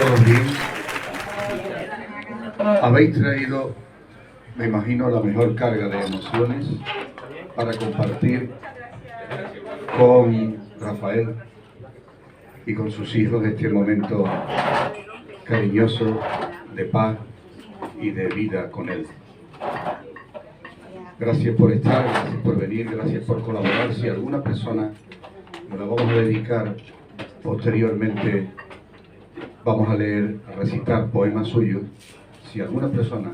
todos bien. Habéis traído, me imagino, la mejor carga de emociones para compartir con Rafael y con sus hijos este momento cariñoso de paz y de vida con él. Gracias por estar, gracias por venir, gracias por colaborar. Si alguna persona nos la vamos a dedicar posteriormente, vamos a leer, a recitar poemas suyos. Si alguna persona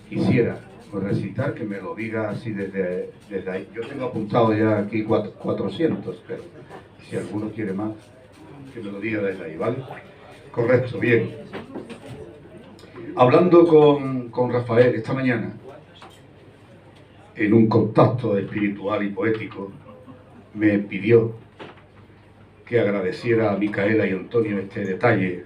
quisiera recitar, que me lo diga así desde ahí. Yo tengo apuntado ya aquí 400, pero si alguno quiere más, que me lo diga desde ahí, ¿vale? Correcto, bien. Hablando con Rafael esta mañana, en un contacto espiritual y poético, me pidió que agradeciera a Micaela y Antonio este detalle.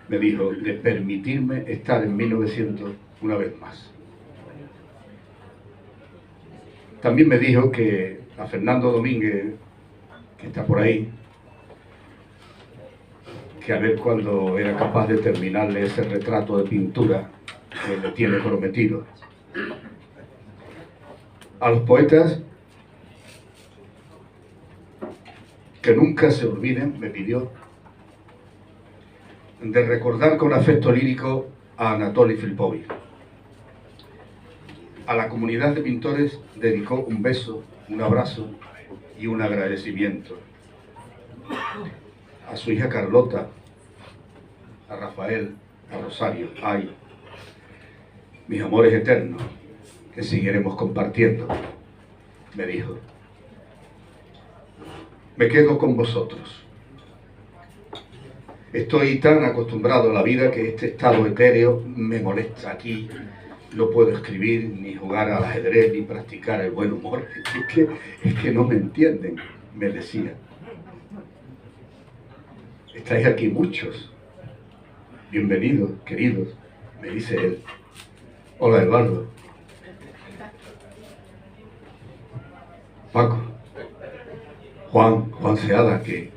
Me dijo de permitirme estar en 1900 una vez más. También me dijo que a Fernando Domínguez, que está por ahí, que a ver cuándo era capaz de terminarle ese retrato de pintura que le tiene prometido. A los poetas, que nunca se olviden, me pidió, de recordar con afecto lírico a Anatoly Filipovich. A la comunidad de pintores dedicó un beso, un abrazo y un agradecimiento. A su hija Carlota, a Rafael, a Rosario, ay, mis amores eternos, que seguiremos compartiendo, me dijo. Me quedo con vosotros. Estoy tan acostumbrado a la vida que este estado etéreo me molesta. Aquí no puedo escribir, ni jugar al ajedrez, ni practicar el buen humor. Es que no me entienden, me decía. Estáis aquí muchos. Bienvenidos, queridos, me dice él. Hola, Eduardo. Paco. Juan Seada, que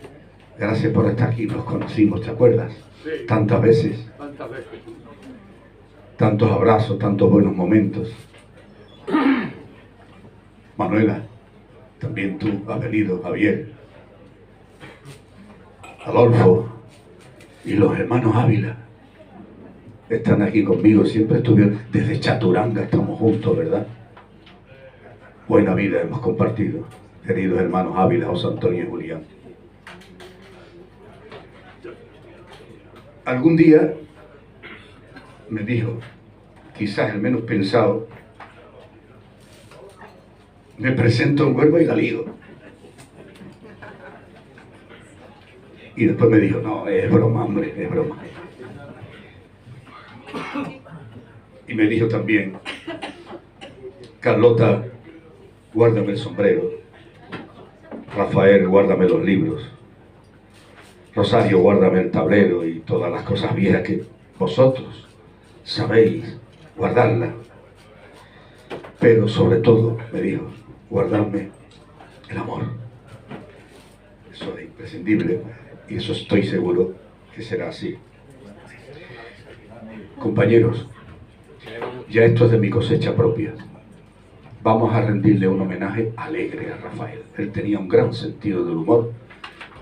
gracias por estar aquí, nos conocimos, ¿te acuerdas? Sí. Tantas veces. Tantas veces. Tantos abrazos, tantos buenos momentos. Manuela, también tú has venido, Javier. Adolfo y los hermanos Ávila están aquí conmigo, siempre estuvieron, desde Chaturanga estamos juntos, ¿verdad? Buena vida hemos compartido, queridos hermanos Ávila, José Antonio y Julián. Algún día me dijo, quizás el menos pensado, me presento en Huelva y la ligo. Y después me dijo, no, es broma, hombre, es broma. Y me dijo también, Carlota, guárdame el sombrero. Rafael, guárdame los libros. Rosario, guárdame el tablero y todas las cosas viejas que vosotros sabéis guardarlas. Pero sobre todo, me dijo, guardarme el amor. Eso es imprescindible y eso estoy seguro que será así. Compañeros, ya esto es de mi cosecha propia. Vamos a rendirle un homenaje alegre a Rafael. Él tenía un gran sentido del humor,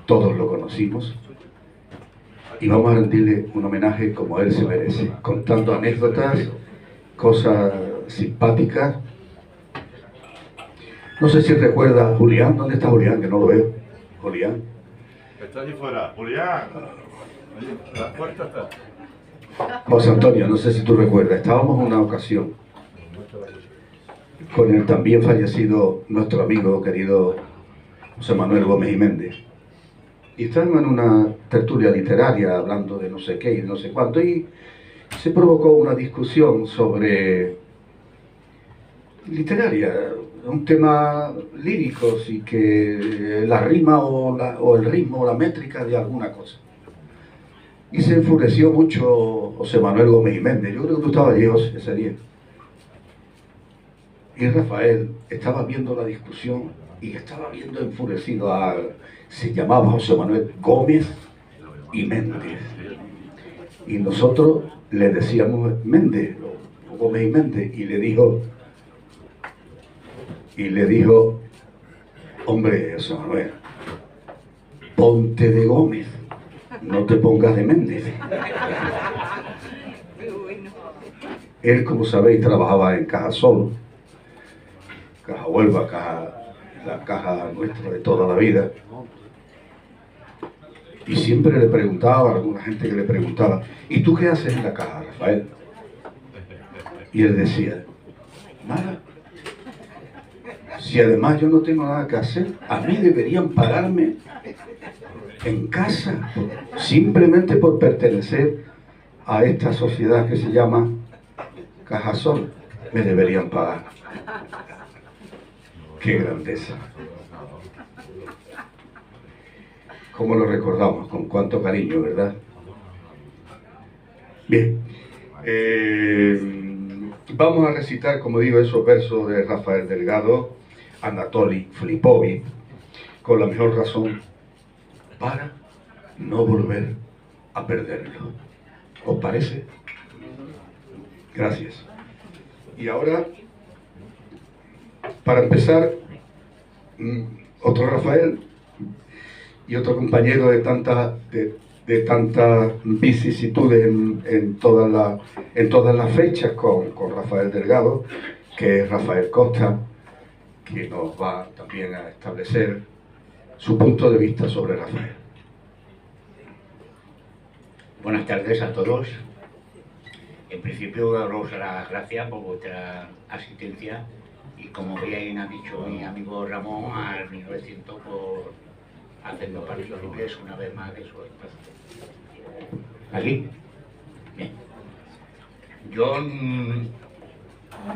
todos lo conocimos, y vamos a rendirle un homenaje como él se merece, contando anécdotas, cosas simpáticas. No sé si recuerda a Julián. ¿Dónde está Julián? Que no lo veo. Julián. Está allí fuera. Julián. La puerta está. José Antonio, no sé si tú recuerdas, estábamos en una ocasión con el también fallecido nuestro amigo querido José Manuel Gómez y Méndez, y estábamos en una tertulia literaria hablando de no sé qué y de no sé cuánto, y se provocó una discusión sobre literaria, un tema lírico, y que la rima o el ritmo o la métrica de alguna cosa. Y se enfureció mucho José Manuel Gómez y Méndez. Yo creo que tú estabas allí, José, ese día. Y Rafael estaba viendo la discusión y estaba viendo enfurecido a... Se llamaba José Manuel Gómez y Méndez. Y nosotros le decíamos Méndez, o Gómez y Méndez, y le dijo, hombre, eso no es, ponte de Gómez, no te pongas de Méndez. Él, como sabéis, trabajaba en Caja Sol, Caja Huelva, la caja nuestra de toda la vida. Y siempre le preguntaba a alguna gente que le preguntaba, ¿y tú qué haces en la caja, Rafael? Y él decía, nada. Si además yo no tengo nada que hacer, a mí deberían pagarme en casa, simplemente por pertenecer a esta sociedad que se llama Cajasol. Me deberían pagar. ¡Qué grandeza! ¿Cómo lo recordamos? Con cuánto cariño, ¿verdad? Bien. Vamos a recitar, como digo, esos versos de Rafael Delgado, Anatoly Filipovich, con la mejor razón para no volver a perderlo. ¿Os parece? Gracias. Y ahora, para empezar, otro Rafael y otro compañero de tantas vicisitudes en todas las fechas con Rafael Delgado, que es Rafael Costa, que nos va también a establecer su punto de vista sobre Rafael. Buenas tardes a todos. En principio, daros las gracias por vuestra asistencia y, como bien ha dicho mi amigo Ramón, al 1900 por hacernos partícipes una vez más de su espacio. ¿Aquí? Bien. Yo,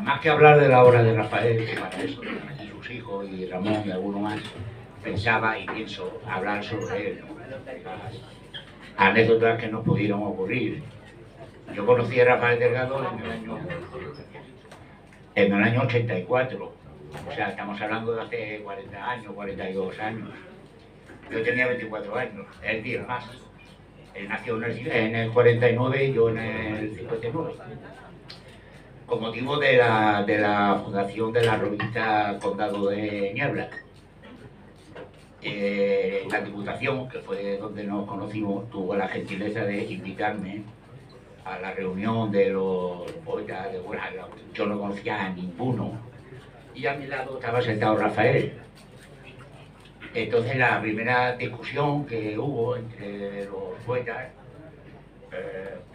más que hablar de la obra de Rafael, que para eso, y sus hijos, y Ramón y alguno más, pensaba y pienso hablar sobre él, ¿no? Las anécdotas que nos pudieron ocurrir. Yo conocí a Rafael Delgado en el año 84, o sea, estamos hablando de hace 40 años, 42 años. Yo tenía 24 años, él 10 más. Él nació en el 49 y yo en el 59. Con motivo de la fundación de la revista Condado de Niebla. La Diputación, que fue donde nos conocimos, tuvo la gentileza de invitarme a la reunión de los poetas de Huelva. Yo no conocía a ninguno y a mi lado estaba sentado Rafael. Entonces la primera discusión que hubo entre los poetas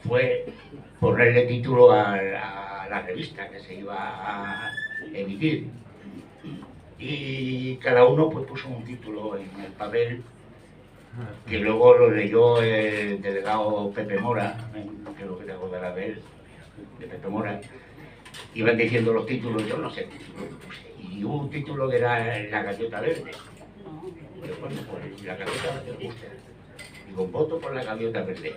fue ponerle título a la revista que se iba a emitir. Y cada uno pues puso un título en el papel, que luego lo leyó el delegado Pepe Mora, creo que te acordarás de él, de Pepe Mora. Iban diciendo los títulos, yo no sé qué título puse, y hubo un título que era La Gaviota Verde. Yo, bueno, pues La Gaviota Verde me gusta. Digo, voto por La Gaviota Verde.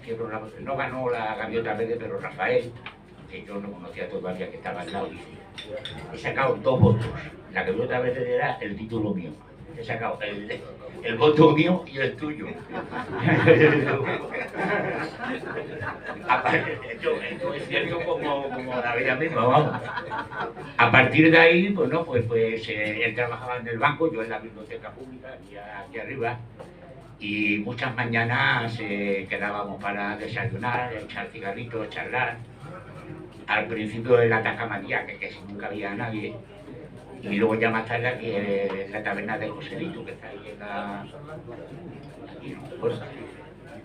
Y no ganó La Gaviota Verde, pero Rafael, que yo no conocía todavía, que estaba al lado, dice, he sacado 2 votos. La Gaviota Verde era el título mío. He sacado el voto mío y el tuyo. Esto es cierto como la vida misma, vamos. A partir de ahí, pues no, pues él trabajaba en el banco, yo en la biblioteca pública, aquí arriba, y muchas mañanas quedábamos para desayunar, echar cigarritos, charlar. Al principio de la Tacamanía, que nunca había nadie, y luego ya más tarde aquí en la taberna de Joselito, que está ahí en la... Aquí, pues,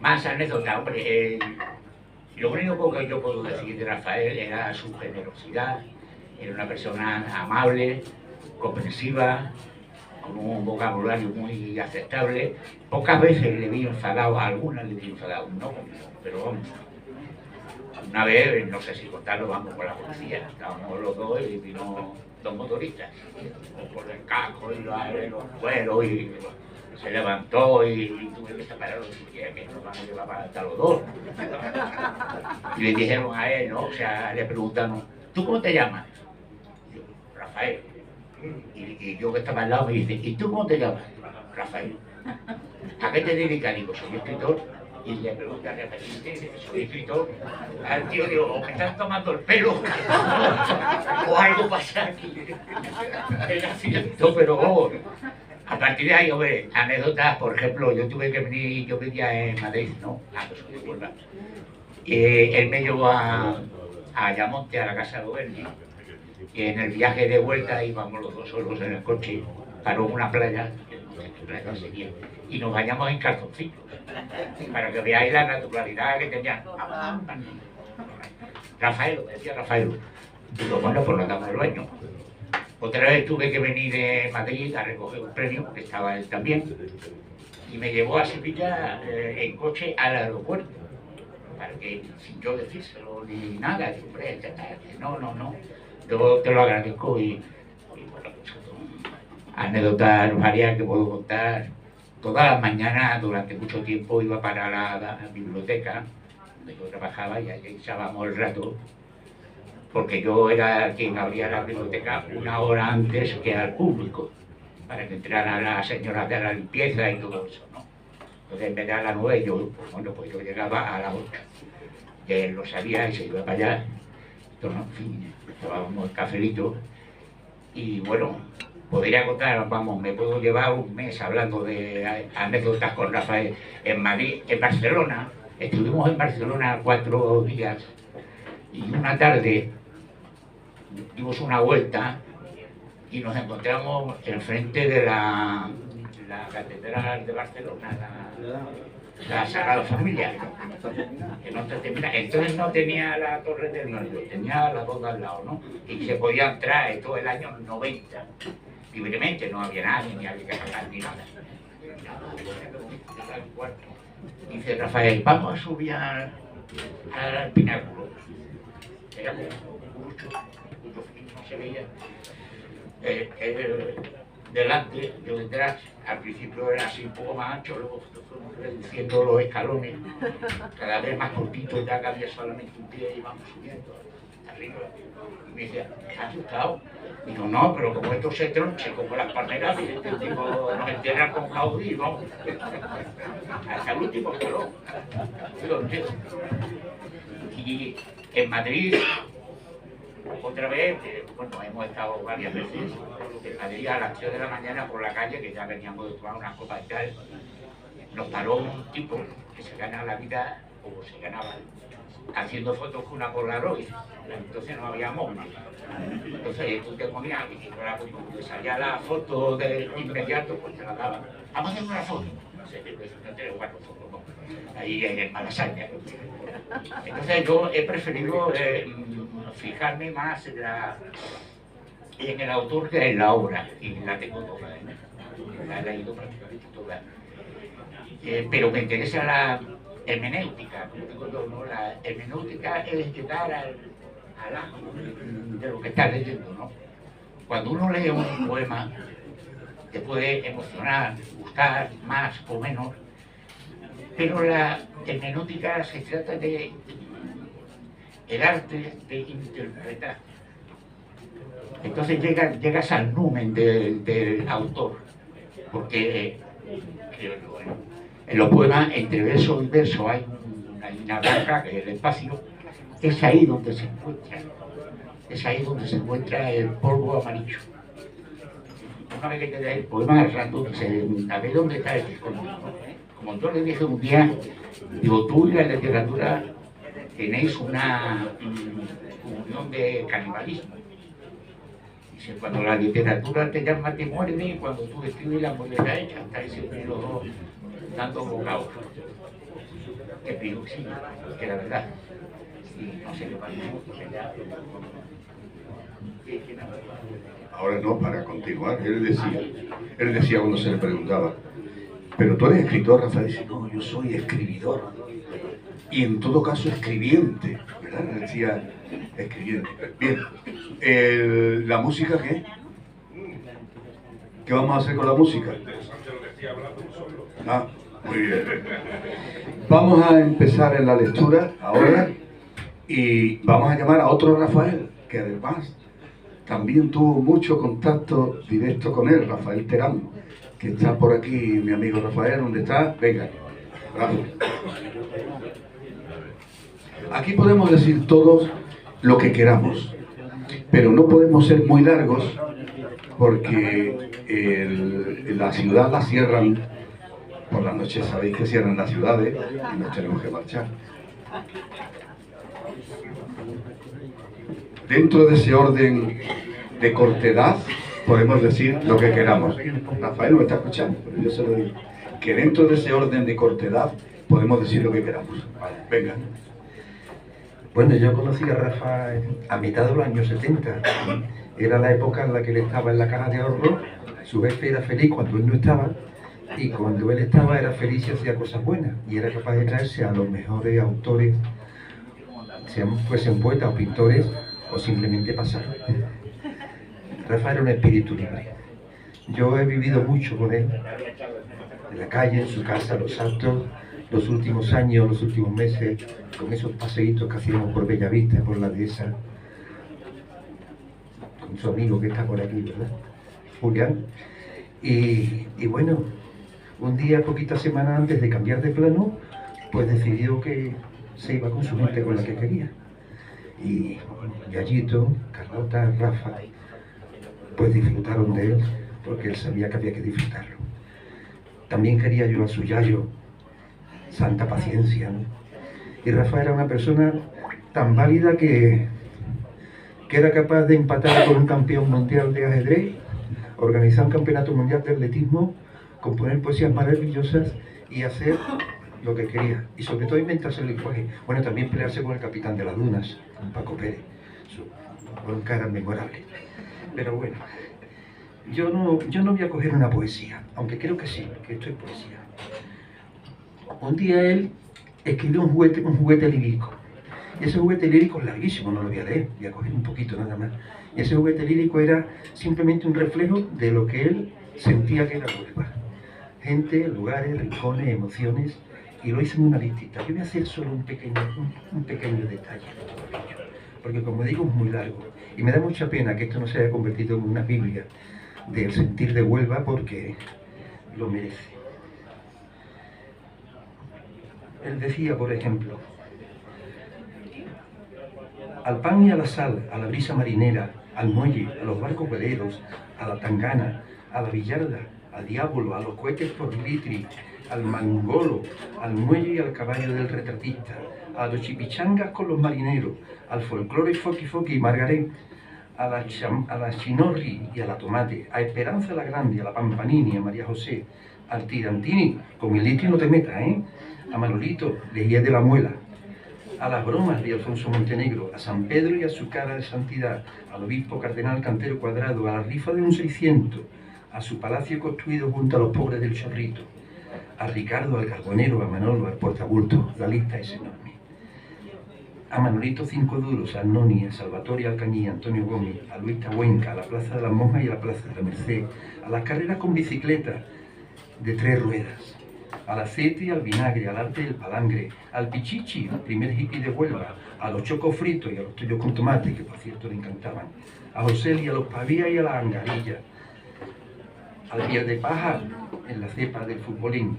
más anécdota, hombre. Lo único que yo puedo decir de Rafael era su generosidad. Era una persona amable, comprensiva, con un vocabulario muy aceptable. Pocas veces le vi enfadado, a algunas le vi enfadado, no conmigo, pero vamos. Una vez, no sé si contarlo, vamos con la policía, estábamos los dos y vino 2 motoristas, con el casco y los cueros, y se levantó y tuve que separarlo, que nos van a llevar para hasta los 2. Y le dijeron a él, ¿no? O sea, le preguntaron, ¿tú cómo te llamas? Yo, Rafael. Y yo que estaba al lado me dice, ¿y tú cómo te llamas? Rafael. ¿a qué te dedicas? Digo, soy escritor. Y le pregunta al repetente, soy escritor. Al tío digo, o me estás tomando el pelo, o algo pasa aquí. Era cierto, pero oh, a partir de ahí, hombre, anécdotas, por ejemplo, yo tuve que venir, yo vivía en Madrid, ¿no? Pues soy de Huelva. Él me llevó a Ayamonte, a la casa de Oberni, y en el viaje de vuelta íbamos los dos solos en el coche, paró una playa, que no sé qué playa sería, y nos bañamos en calzoncillos, para que veáis la naturalidad que tenía. Rafael, me decía Rafael, digo, bueno, pues nos damos el baño. Otra vez tuve que venir de Madrid a recoger un premio, que estaba él también, y me llevó a Sevilla en coche al aeropuerto, para que, sin yo decírselo ni nada, digo, hombre, no, yo te lo agradezco y bueno, pues, anécdotas varias que puedo contar. Todas las mañanas, durante mucho tiempo, iba para la biblioteca, donde yo trabajaba, y ahí echábamos el rato, porque yo era quien abría la biblioteca una hora antes que al público, para que entraran las señoras de la limpieza y todo eso, ¿no? Entonces, en vez de a las 9, yo, pues, bueno, pues yo llegaba a las 8. Y él lo sabía y se iba para allá. Entonces, en fin, tomábamos el cafelito. Y bueno, podría contar, vamos, me puedo llevar un mes hablando de anécdotas con Rafael. En Madrid, en Barcelona, estuvimos en Barcelona 4 días. Y una tarde dimos una vuelta y nos encontramos enfrente de la Catedral de Barcelona, la Sagrada Familia, que no termina. Entonces no tenía la Torre del Norte, tenía las dos de al lado, ¿no? Y se podía entrar en todo el año 90, libremente, no había nadie, ni había que pagar ni nada. Dice Rafael, vamos a subir al pináculo. Era mucho frío, no se veía. Delante, yo detrás, al principio era así un poco más ancho, luego fuimos reduciendo los escalones, cada vez más cortitos, ya que había solamente un pie y íbamos subiendo arriba. Y me decía, ¿te has asustado? Digo, no, pero como esto se tronche, como las palmeras, digo, nos entierran con Gaudí, vamos. Hasta el último escalón. Y en Madrid, otra vez, bueno, hemos estado varias veces en Madrid a las 3 de la mañana por la calle, que ya veníamos de tomar unas copas y tal. Nos paró un tipo que se gana la vida, o se ganaba, haciendo fotos con una Polaroid. Entonces no había móvil. Entonces tú te ponías, y te salía la foto de inmediato, pues te la daban. Vamos a hacer una foto. No sé, no te lo guardo foto, no. Ahí en Malasaña. Entonces yo he preferido fijarme más en el autor que en la obra, y la tengo toda, la he leído prácticamente toda. Pero me interesa la hermenéutica, como digo yo, ¿no? La hermenéutica es llegar al ángulo de lo que estás leyendo, ¿no? Cuando uno lee un poema, te puede emocionar, gustar más o menos, pero la hermenéutica se trata de el arte de interpretar. Entonces llegas al numen del autor, porque en los poemas, entre verso y verso, hay una barra, que es el espacio, es ahí donde se encuentra el polvo amarillo. Una vez que te da el poema al rato, a ver dónde está el disco. Como yo le dije un día, digo, tú y la literatura tenéis una unión de canibalismo. Dice, cuando la literatura te llama, te muerde, y cuando tú escribes, la muerte hecha. Estáis siempre los dos dando bocados. Que pido que sí, que la verdad. Y no sé qué pasa. Ahora no, para continuar, él decía cuando se le preguntaba, pero tú eres escritor, Rafael. Dice, no, yo soy escribidor. Y en todo caso escribiente, ¿verdad? Decía escribiente. Bien, ¿la música qué? ¿Qué vamos a hacer con la música? Ah, muy bien. Vamos a empezar en la lectura ahora y vamos a llamar a otro Rafael, que además también tuvo mucho contacto directo con él, Rafael Terán. que está por aquí mi amigo Rafael. ¿Dónde está? Venga, Rafa. Aquí podemos decir todos lo que queramos, pero no podemos ser muy largos porque la ciudad la cierran por la noche. Sabéis que cierran las ciudades y nos tenemos que marchar. Dentro de ese orden de cortedad podemos decir lo que queramos. Rafael no me está escuchando, pero yo se lo digo. Que dentro de ese orden de cortedad podemos decir lo que queramos. Vale, venga. Bueno, yo conocí a Rafa a mitad de los años 70. Era la época en la que él estaba en la caja de ahorro. Su jefe era feliz cuando él no estaba, y cuando él estaba era feliz y hacía cosas buenas. Y era capaz de traerse a los mejores autores, sean fuesen poetas o pintores, o simplemente pasar. Rafa era un espíritu libre. Yo he vivido mucho con él, en la calle, en su casa, los actos, los últimos años, los últimos meses, con esos paseitos que hacíamos por Bellavista, por la dehesa, con su amigo que está por aquí, ¿verdad? Julián. Y bueno, un día, poquitas semanas antes de cambiar de plano, pues decidió que se iba con su gente con la que quería. Y Yayito, Carlota, Rafa, pues disfrutaron de él, porque él sabía que había que disfrutarlo. También quería yo a su Yayo, santa paciencia, ¿no? Y Rafa era una persona tan válida que era capaz de empatar con un campeón mundial de ajedrez, organizar un campeonato mundial de atletismo, componer poesías maravillosas y hacer lo que quería. Y sobre todo inventarse el lenguaje. Bueno, también pelearse con el capitán de las dunas, con Paco Pérez. Fueron caras memorables. Pero bueno, yo no voy a coger una poesía, aunque creo que sí, que esto es poesía. Un día él escribió un juguete lírico. Y ese juguete lírico es larguísimo, no lo voy a leer, voy a coger un poquito nada más. Y ese juguete lírico era simplemente un reflejo de lo que él sentía que era Huelva. Gente, lugares, rincones, emociones, y lo hice en una listita. Yo voy a hacer solo un pequeño detalle, porque como digo es muy largo. Y me da mucha pena que esto no se haya convertido en una Biblia del sentir de Huelva, porque lo merece. Él decía, por ejemplo: al pan y a la sal, a la brisa marinera, al muelle, a los barcos veleros, a la tangana, a la billarda, al diablo, a los cohetes por litri, al mangolo, al muelle y al caballo del retratista, a los chipichangas con los marineros, al folclore foqui foqui y margaré, a la chinorri y a la tomate, a Esperanza la Grande, a la Pampanini, a María José, al tirantini, con el litri no te metas, a Manolito, lejía de la muela, a las bromas de Alfonso Montenegro, a San Pedro y a su cara de santidad, al obispo cardenal Cantero Cuadrado, a la rifa de un 600, a su palacio construido junto a los pobres del Chorrito, a Ricardo, al carbonero, a Manolo, al portabulto, la lista es enorme. A Manolito 5 duros, a Noni, a Salvatore Alcañí, a Antonio Gómez, a Luis Tahuenca, a la Plaza de las Monjas y a la Plaza de la Merced, a las carreras con bicicleta de 3 ruedas, al aceite y al vinagre, al arte del palangre, al pichichi, al primer hippie de Huelva, a los chocos fritos y a los tuyos con tomate, que por cierto le encantaban, a José y a los pavías y a la angarilla, al piel de paja en la cepa del futbolín,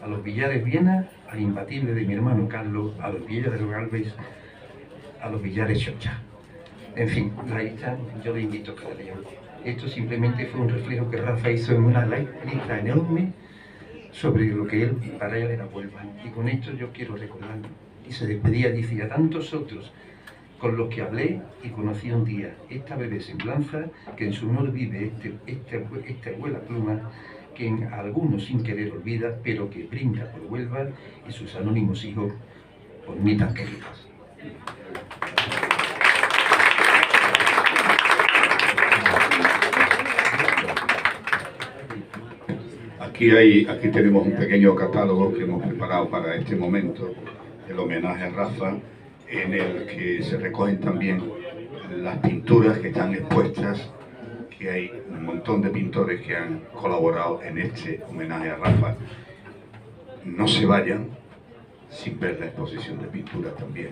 a los billares Viena, al imbatible de mi hermano Carlos, a los billares de Galvez, a los billares Chocha. En fin, la lista yo le invito a que la lean. Esto simplemente fue un reflejo que Rafa hizo en una lista enorme sobre lo que para él era Huelva. Y con esto yo quiero recordarlo. Y se despedía, dice: a tantos otros con los que hablé y conocí un día, esta breve semblanza que en su honor vive esta abuela pluma, que en algunos sin querer olvida, pero que brinda por Huelva y sus anónimos hijos por mí tan queridos. Aquí tenemos un pequeño catálogo que hemos preparado para este momento, el homenaje a Rafa, en el que se recogen también las pinturas que están expuestas, que hay un montón de pintores que han colaborado en este homenaje a Rafa. No se vayan sin ver la exposición de pinturas también.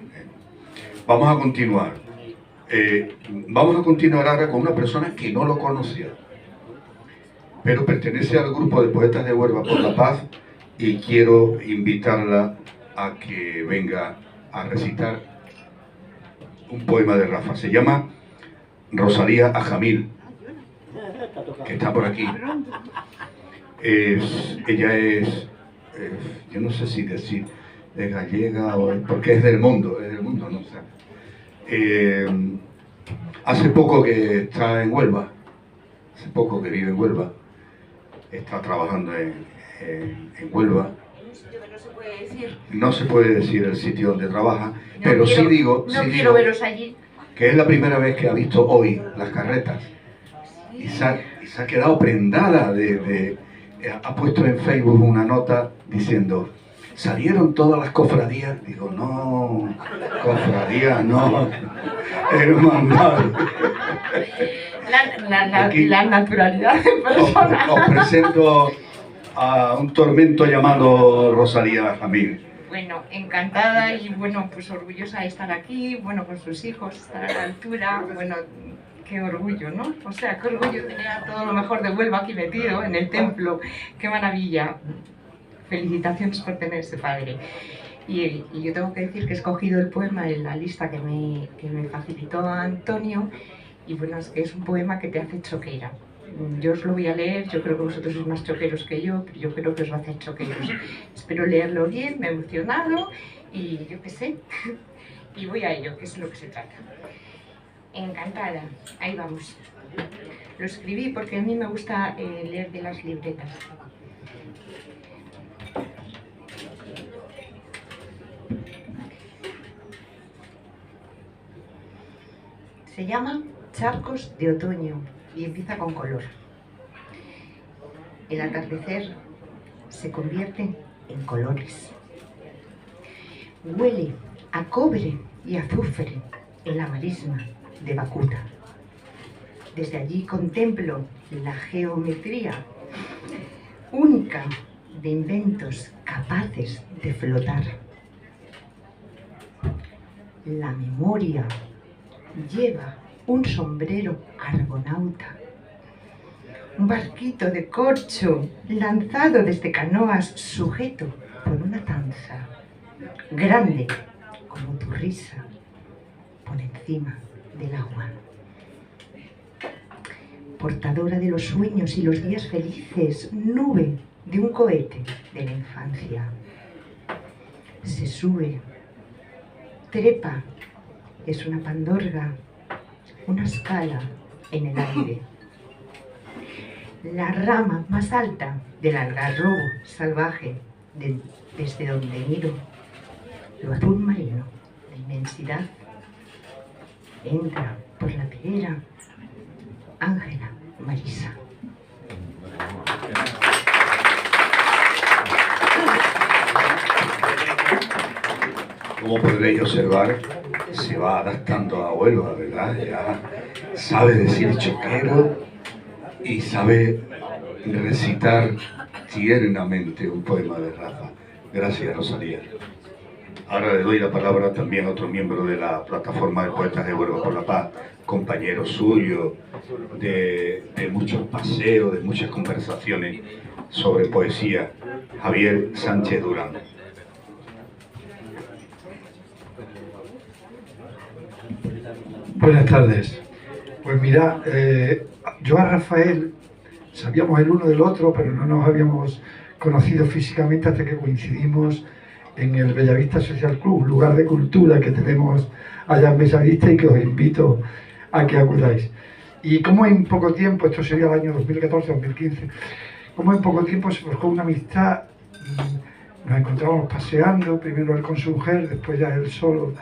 Vamos a continuar. Vamos a continuar ahora con una persona que no lo conocía. pero pertenece al grupo de poetas de Huelva por la Paz y quiero invitarla a que venga a recitar un poema de Rafa. Se llama Rosalía Ajamil, que está por aquí. Ella es, yo no sé si decir, es gallega o porque es del mundo, ¿no? O sea, hace poco que está en Huelva, hace poco que vive en Huelva, está trabajando en Huelva. Un sitio que no se puede decir. No se puede decir el sitio donde trabaja, No pero quiero, sí digo, no quiero veros allí. que es la primera vez que ha visto hoy las carretas y se ha quedado prendada ha puesto en Facebook una nota diciendo: salieron todas las cofradías. Digo, no, cofradías no, hermandad. La naturalidad en persona. Os presento a un tormento llamado Rosalía Ajamil. Bueno, encantada y bueno, pues orgullosa de estar aquí, bueno, con sus hijos, estar a la altura, bueno, qué orgullo, ¿no? O sea, qué orgullo tener a todo lo mejor de Huelva aquí metido en el templo, qué maravilla. Felicitaciones por tener ese padre. Y yo tengo que decir que he escogido el poema en la lista que me facilitó Antonio, y bueno, es que es un poema que te hace choquera. Yo os lo voy a leer, yo creo que vosotros sois más choqueros que yo, pero yo creo que os va a hacer choqueros. Espero leerlo bien, me he emocionado y yo qué sé. Y voy a ello, que es de lo que se trata. Encantada, ahí vamos. Lo escribí porque a mí me gusta leer de las libretas. Se llama Charcos de Otoño y empieza con color. El atardecer se convierte en colores. Huele a cobre y azufre en la marisma de Bakuta. Desde allí contemplo la geometría única de inventos capaces de flotar. La memoria lleva un sombrero argonauta, un barquito de corcho lanzado desde canoas sujeto por una tanza, grande como tu risa por encima del agua. Portadora de los sueños y los días felices, nube de un cohete de la infancia. Se sube, trepa, es una pandorga, una escala en el aire. La rama más alta del algarrobo salvaje, desde donde miro lo azul marino, la inmensidad. Entra por la perera Ángela Marisa. Como podréis observar, se va adaptando a Huelva, ¿verdad? Ya sabe decir choquero y sabe recitar tiernamente un poema de Rafa. Gracias, Rosalía. Ahora le doy la palabra también a otro miembro de la plataforma de Poetas de Huelva por la Paz, compañero suyo de muchos paseos, de muchas conversaciones sobre poesía, Javier Sánchez Durán. Buenas tardes. Pues mira, yo a Rafael sabíamos el uno del otro, pero no nos habíamos conocido físicamente hasta que coincidimos en el Bellavista Social Club, lugar de cultura que tenemos allá en Bellavista y que os invito a que acudáis. Y como en poco tiempo, esto sería el año 2014-2015, como en poco tiempo se forjó una amistad, nos encontrábamos paseando, primero él con su mujer, después ya él solo,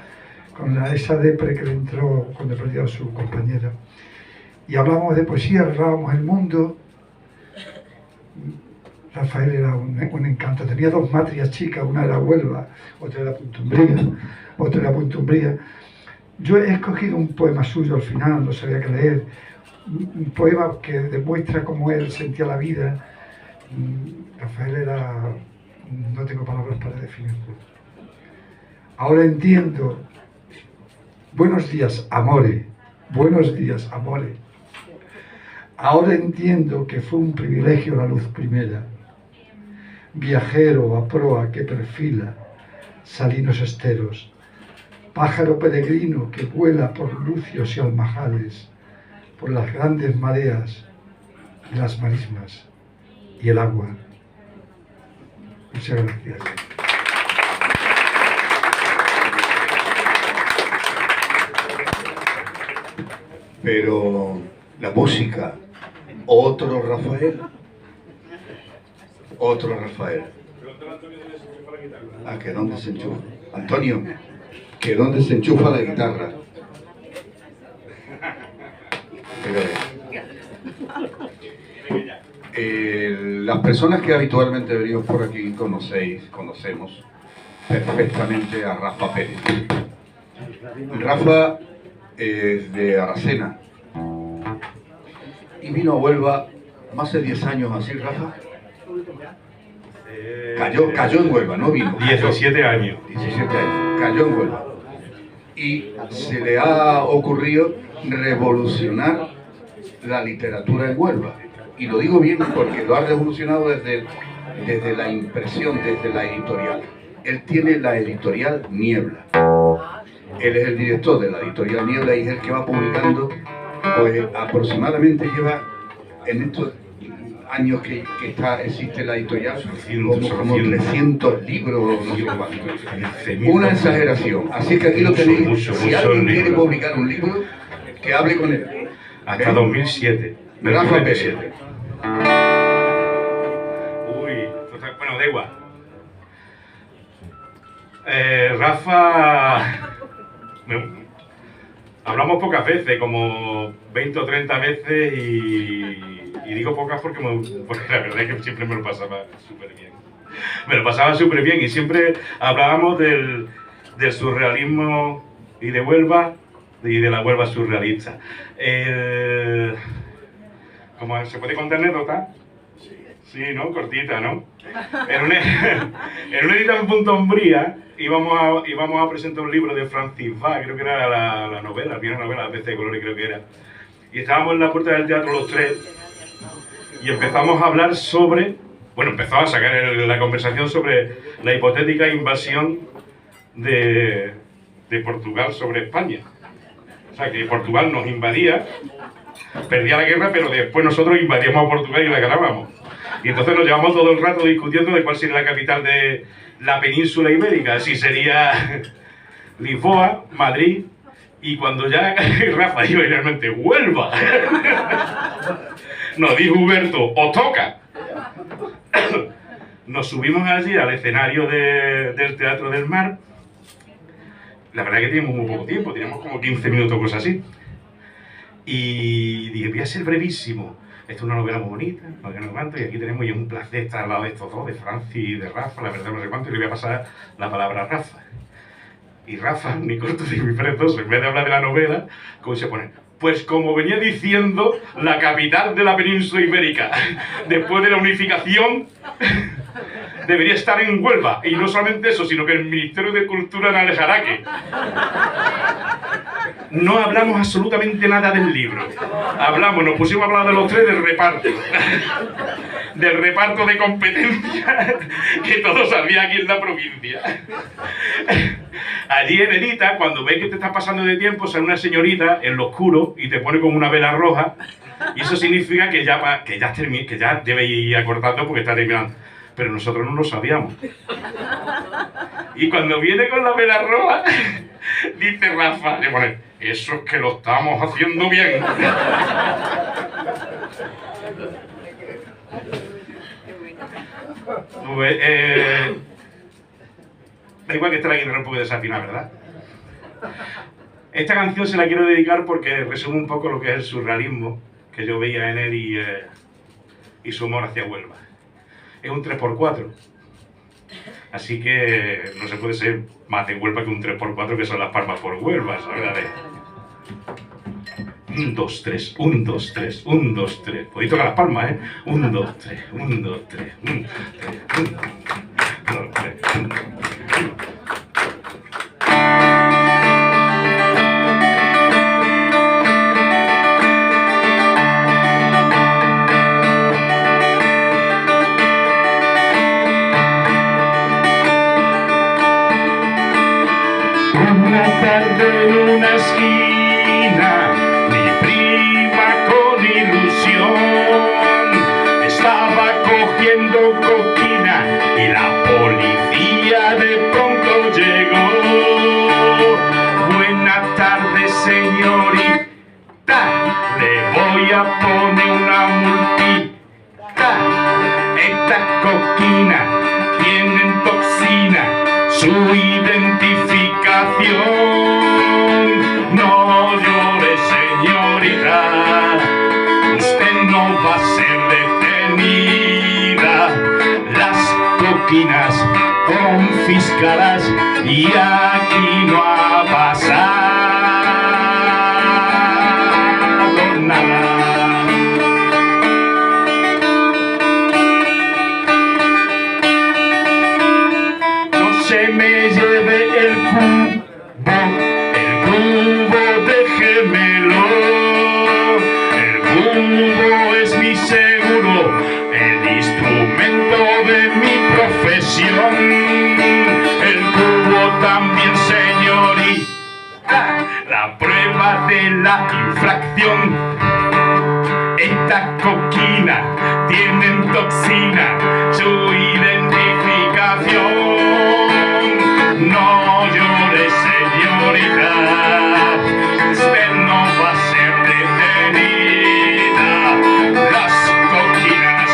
con esa depre que le entró cuando perdió a su compañera. Y hablábamos de poesía, arreglábamos el mundo. Rafael era un encanto, tenía dos matrias chicas, una era Huelva, otra era Punta Umbría. Yo he escogido un poema suyo al final, no sabía qué leer, un poema que demuestra cómo él sentía la vida. Rafael era, no tengo palabras para definirlo. Ahora entiendo. Buenos días, amore. Buenos días, amore. Ahora entiendo que fue un privilegio la luz primera, viajero a proa que perfila salinos esteros, pájaro peregrino que vuela por lucios y almajales, por las grandes mareas y las marismas y el agua. Muchas gracias. Pero la música, otro Rafael. Ah, que dónde se enchufa. Antonio, que dónde se enchufa la guitarra. Las personas que habitualmente venimos por aquí conocemos perfectamente a Rafa Pérez. Rafa es de Aracena y vino a Huelva más de 10 años, ¿así, Rafa? Cayó en Huelva, no vino. 17 años. 17 años, cayó en Huelva. Y se le ha ocurrido revolucionar la literatura en Huelva. Y lo digo bien porque lo ha revolucionado desde la impresión, desde la editorial. Él tiene la editorial Niebla. Él es el director de la editorial Niebla y es el que va publicando, pues aproximadamente lleva en estos años que existe la editorial como 300 libros, no sé cuántos. Una exageración. Así que aquí lo tenéis. Si alguien quiere publicar un libro, que hable con él. Hasta 2007. Rafa Pérez. Bueno, da igual. Rafa... Hablamos pocas veces, como 20 o 30 veces y digo pocas porque la verdad es que siempre me lo pasaba súper bien. Me lo pasaba súper bien y siempre hablábamos del surrealismo y de Huelva y de la Huelva surrealista. ¿Cómo se puede contar anécdota? Sí, ¿no? Cortita, ¿no? En una edita en Punta Umbría íbamos a presentar un libro de Francis Bach, creo que era la novela, la primera novela, La Peste de Colores creo que era. Y estábamos en la puerta del teatro los tres y empezamos a hablar sobre, bueno, empezó a sacar la conversación sobre la hipotética invasión de Portugal sobre España. O sea, que Portugal nos invadía, perdía la guerra, pero después nosotros invadíamos a Portugal y la ganábamos. Y entonces nos llevamos todo el rato discutiendo de cuál sería la capital de la península ibérica, si sería Lisboa, Madrid, y cuando ya Rafa iba realmente Huelva, nos dijo Huberto, os toca. Nos subimos allí al escenario del Teatro del Mar. La verdad es que teníamos muy poco tiempo, teníamos como 15 minutos, cosas así. Y dije, voy a ser brevísimo. Esto es una novela muy bonita, no sé cuánto, y aquí tenemos ya un placer estar al lado de estos dos, de Francis y de Rafa, la verdad no sé cuánto, y le voy a pasar la palabra a Rafa. Y Rafa, ni corto ni muy perezoso, en vez de hablar de la novela, ¿cómo se pone? Pues como venía diciendo, la capital de la península ibérica, después de la unificación, debería estar en Huelva. Y no solamente eso, sino que el Ministerio de Cultura en Aljaraque. No hablamos absolutamente nada del libro. Nos pusimos a hablar de los tres del reparto. Del reparto de competencia que todos había aquí en la provincia. Allí en Edita, cuando ves que te estás pasando de tiempo, sale una señorita en lo oscuro y te pone como una vela roja. Y eso significa que ya debe ir acortando porque está terminando. Pero nosotros no lo sabíamos. Y cuando viene con la vela roja, dice Rafa, le pone, eso es que lo estamos haciendo bien. Pues, da igual que esté la guitarra un poco desafinada, ¿verdad? Esta canción se la quiero dedicar porque resume un poco lo que es el surrealismo que yo veía en él y su humor hacia Huelva. Es un 3x4. Así que no se puede ser más de Huelva que un 3x4 que son las palmas por Huelva, ¿sabes? 1, 2, 3, 1, 2, 3, 1, 2, 3. Podéis tocar las palmas, ¿eh? 1, 2, 3, 1, 2, 3, 1, 2, 3, 1, 2, 3, 1, 2, 3. Una tarde en una esquina, mi prima con ilusión estaba cogiendo coquina y la policía de pronto llegó. Buena tarde, señorita, le voy a poner una multita. Esta coquina tiene toxina, su identificación. No llore, señorita, usted no va a ser detenida. Las coquinas confiscadas y aquí no ha pasado nada. Se me lleve el cubo déjemelo. El cubo es mi seguro, el instrumento de mi profesión. El cubo también, señorita, la prueba de la infracción. Esta coquina tiene toxina, su identificación. No llore, señorita, usted no va a ser detenida. Las coquinas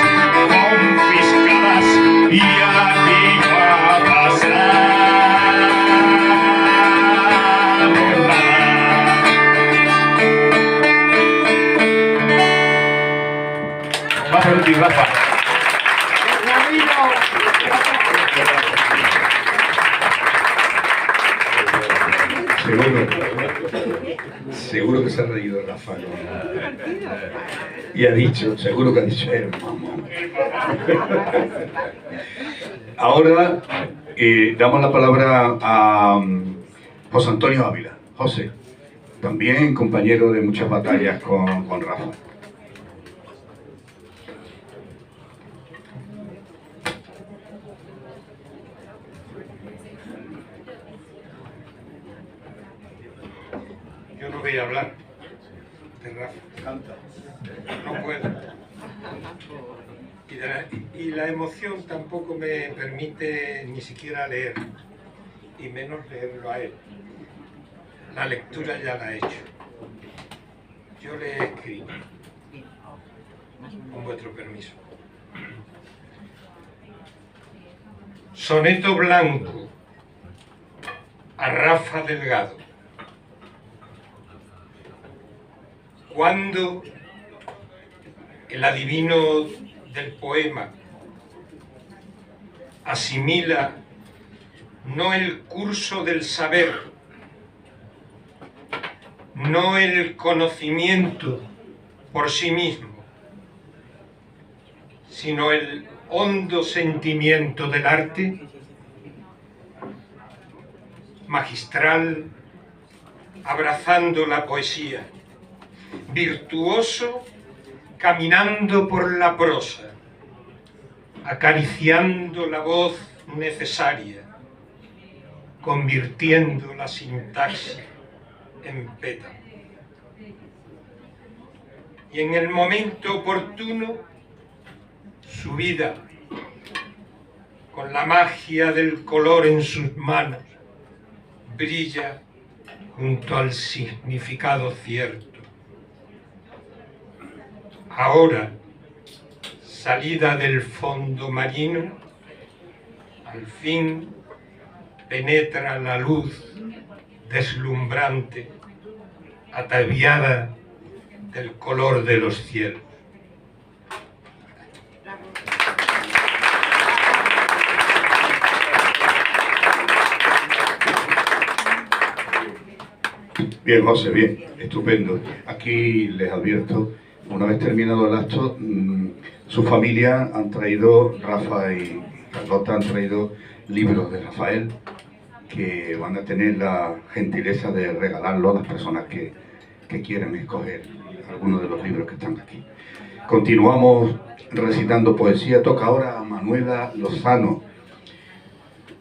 confiscadas y aquí va a pasar nada. Va por ti, Rafa. Seguro que se ha reído Rafa, ¿no? Y ha dicho, seguro que ha dicho, mamón. Ahora damos la palabra a José Antonio Ávila. José, también compañero de muchas batallas con Rafa. Yo no voy a hablar de Rafa. No puedo. Y la emoción tampoco me permite ni siquiera leer, y menos leerlo a él. La lectura ya la he hecho. Yo le he escrito, con vuestro permiso. Soneto blanco a Rafa Delgado. Cuando el adivino del poema asimila no el curso del saber, no el conocimiento por sí mismo, sino el hondo sentimiento del arte, magistral, abrazando la poesía, virtuoso, caminando por la prosa, acariciando la voz necesaria, convirtiendo la sintaxis en pétalo. Y en el momento oportuno, su vida, con la magia del color en sus manos, brilla junto al significado cierto. Ahora, salida del fondo marino, al fin penetra la luz deslumbrante, ataviada del color de los cielos. Bien, José, bien, estupendo. Aquí les advierto, una vez terminado el acto, su familia han traído, Rafa y Carlota han traído libros de Rafael que van a tener la gentileza de regalarlo a las personas que quieran escoger algunos de los libros que están aquí. Continuamos recitando poesía. Toca ahora a Manuela Lozano.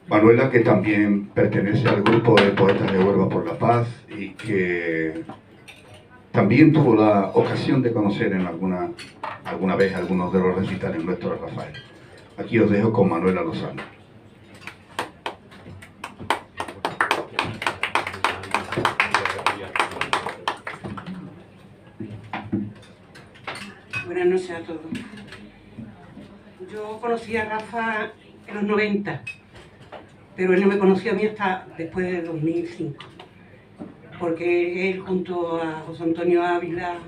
Manuela, que también pertenece al grupo de Poetas de Huelva por la Paz y que también tuvo la ocasión de conocer en alguna vez algunos de los recitales nuestros de Rafael. Aquí os dejo con Manuela Lozano. Buenas noches a todos. Yo conocí a Rafa en los 90, pero él no me conoció a mí hasta después de 2005, porque él junto a José Antonio Ávila,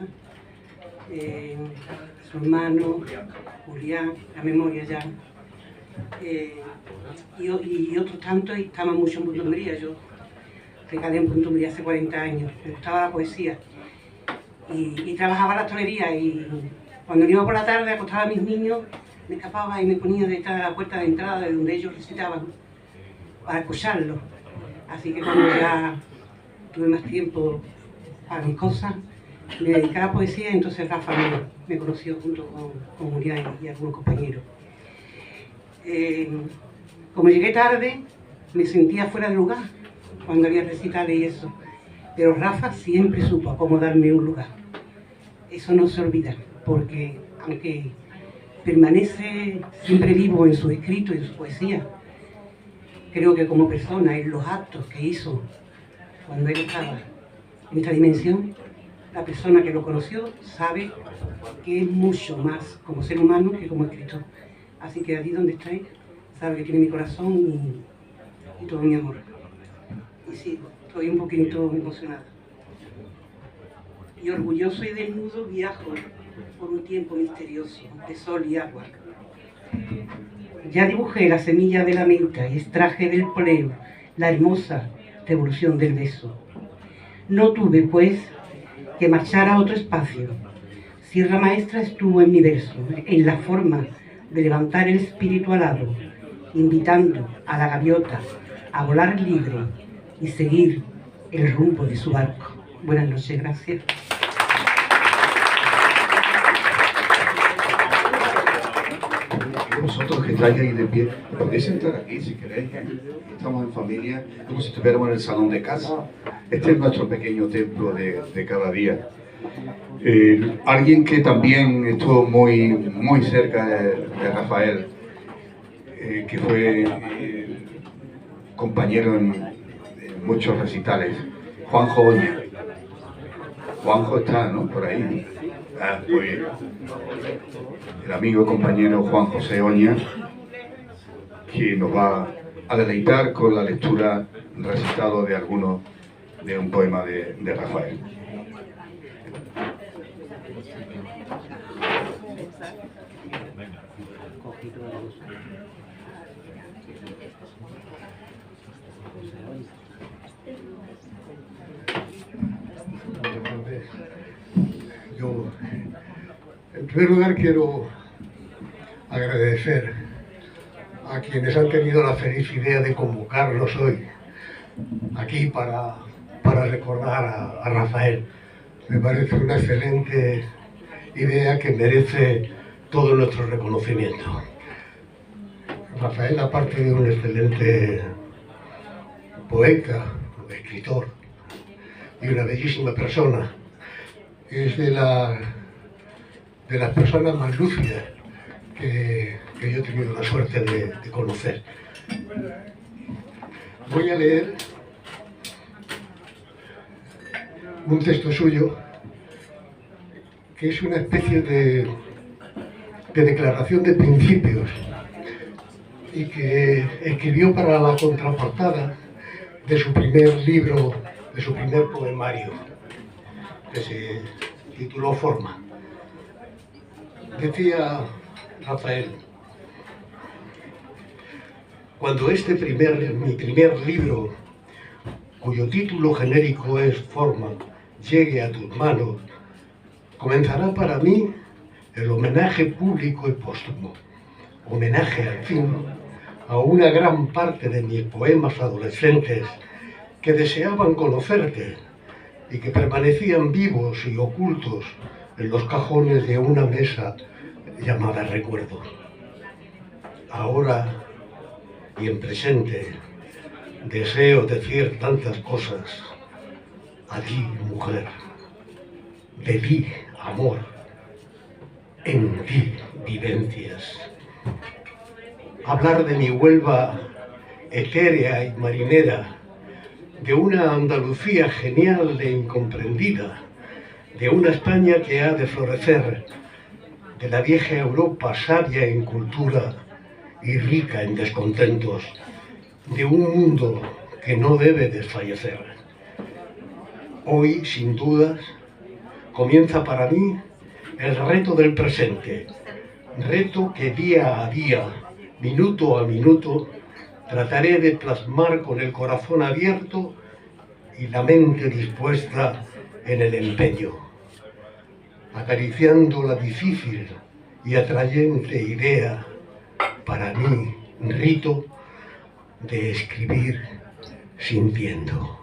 su hermano Julián, la memoria ya, y otros tantos, y estaban mucho en Puntumbría. Yo recalé en Puntumbría hace 40 años, me gustaba la poesía y trabajaba en la hostelería, y cuando iba por la tarde acostaba a mis niños, me escapaba y me ponía detrás de la puerta de entrada de donde ellos recitaban para escucharlos. Así que cuando ya tuve más tiempo para mis cosas, me dediqué a la poesía, entonces Rafa me conoció junto con Julián y algunos compañeros. Como llegué tarde, me sentía fuera de lugar cuando había recitales y eso, pero Rafa siempre supo acomodarme un lugar. Eso no se olvida, porque aunque permanece siempre vivo en su escrito y en su poesía, creo que como persona, en los actos que hizo cuando él estaba en esta dimensión, la persona que lo conoció sabe que es mucho más como ser humano que como escritor. Así que allí donde estáis, sabe que tiene mi corazón y todo mi amor. Y sí, estoy un poquito emocionada. Y orgulloso y desnudo viajo por un tiempo misterioso de sol y agua. Ya dibujé la semilla de la menta y extraje del poleo la hermosa revolución del beso. No tuve, pues, que marchar a otro espacio. Sierra maestra estuvo en mi verso, en la forma de levantar el espíritu alado, invitando a la gaviota a volar libre y seguir el rumbo de su barco. Buenas noches, gracias. Vosotros que estáis ahí de pie, podéis sentar aquí si queréis. Estamos en familia, como si estuviéramos en el salón de casa. Este es nuestro pequeño templo de cada día. Alguien que también estuvo muy cerca de Rafael, que fue compañero en muchos recitales, Juanjo Oña. Juanjo está, ¿no? Por ahí. Pues el amigo y compañero Juan José Oña, que nos va a deleitar con la lectura recitado de un poema de Rafael. Yo, en primer lugar, quiero agradecer a quienes han tenido la feliz idea de convocarnos hoy aquí para recordar a Rafael. Me parece una excelente idea que merece todo nuestro reconocimiento. Rafael, aparte de un excelente poeta, escritor y una bellísima persona, es de las personas más lúcidas que yo he tenido la suerte de conocer. Voy a leer un texto suyo que es una especie de declaración de principios y que escribió para la contraportada de su primer libro, de su primer poemario, que se tituló Forma. Decía Rafael: cuando mi primer libro, cuyo título genérico es Forma, llegue a tus manos, comenzará para mí el homenaje público y póstumo. Homenaje, al fin, a una gran parte de mis poemas adolescentes que deseaban conocerte y que permanecían vivos y ocultos en los cajones de una mesa llamada recuerdo. Ahora y en presente deseo decir tantas cosas a ti, mujer, de ti, amor, en ti, vivencias. Hablar de mi Huelva etérea y marinera, de una Andalucía genial e incomprendida, de una España que ha de florecer, de la vieja Europa sabia en cultura y rica en descontentos, de un mundo que no debe desfallecer. Hoy, sin dudas, comienza para mí el reto del presente, reto que día a día, minuto a minuto, trataré de plasmar con el corazón abierto y la mente dispuesta en el empeño, acariciando la difícil y atrayente idea, para mí, rito, de escribir sintiendo.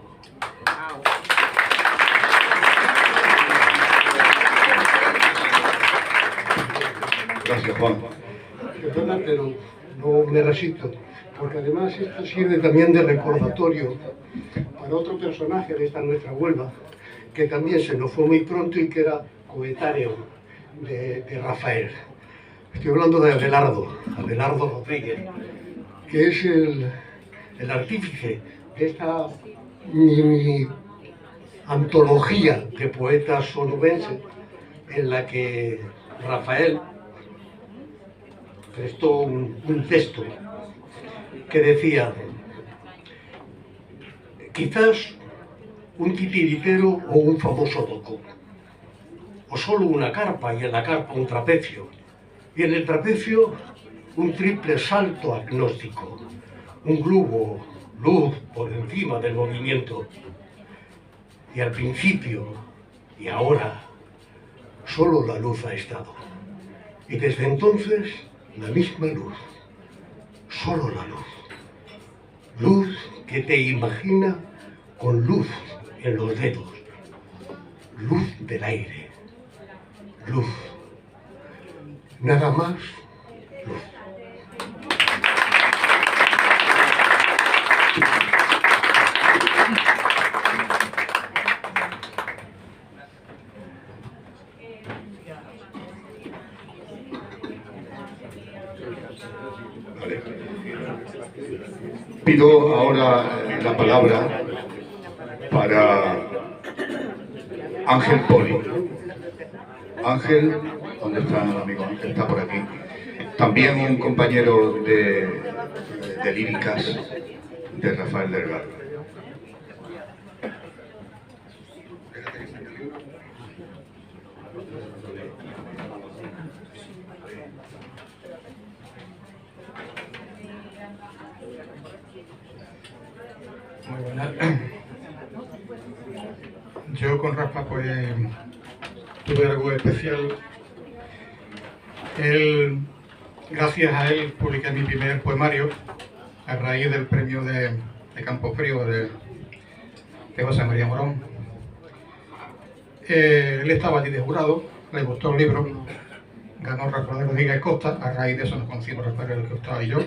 Gracias, Juan. Perdona, pero no me resisto, porque además esto sirve también de recordatorio para otro personaje de esta nuestra Huelva, que también se nos fue muy pronto y que era coetáneo de Rafael. Estoy hablando de Abelardo Rodríguez, que es el artífice de esta mini antología de poetas sonobenses en la que Rafael prestó un texto que decía: quizás un titiritero o un famoso loco, o solo una carpa y en la carpa un trapecio, y en el trapecio un triple salto agnóstico, un globo, luz por encima del movimiento, y al principio y ahora solo la luz ha estado, y desde entonces la misma luz, solo la luz, luz que te imagina con luz en los dedos, luz del aire, luz, nada más, luz. Vale. Pido ahora la palabra para Ángel Poli. Ángel, ¿dónde está el amigo Ángel? Está por aquí. También un compañero de líricas de Rafael Delgado. Muy buenas. Yo con Rafa pues tuve algo especial. Gracias a él publiqué mi primer poemario a raíz del premio de Campo Frío de José María Morón. Él estaba allí de jurado, le gustó el libro, ganó Rafael Rodríguez Costa, a raíz de eso nos conocimos Rafael Costa y yo.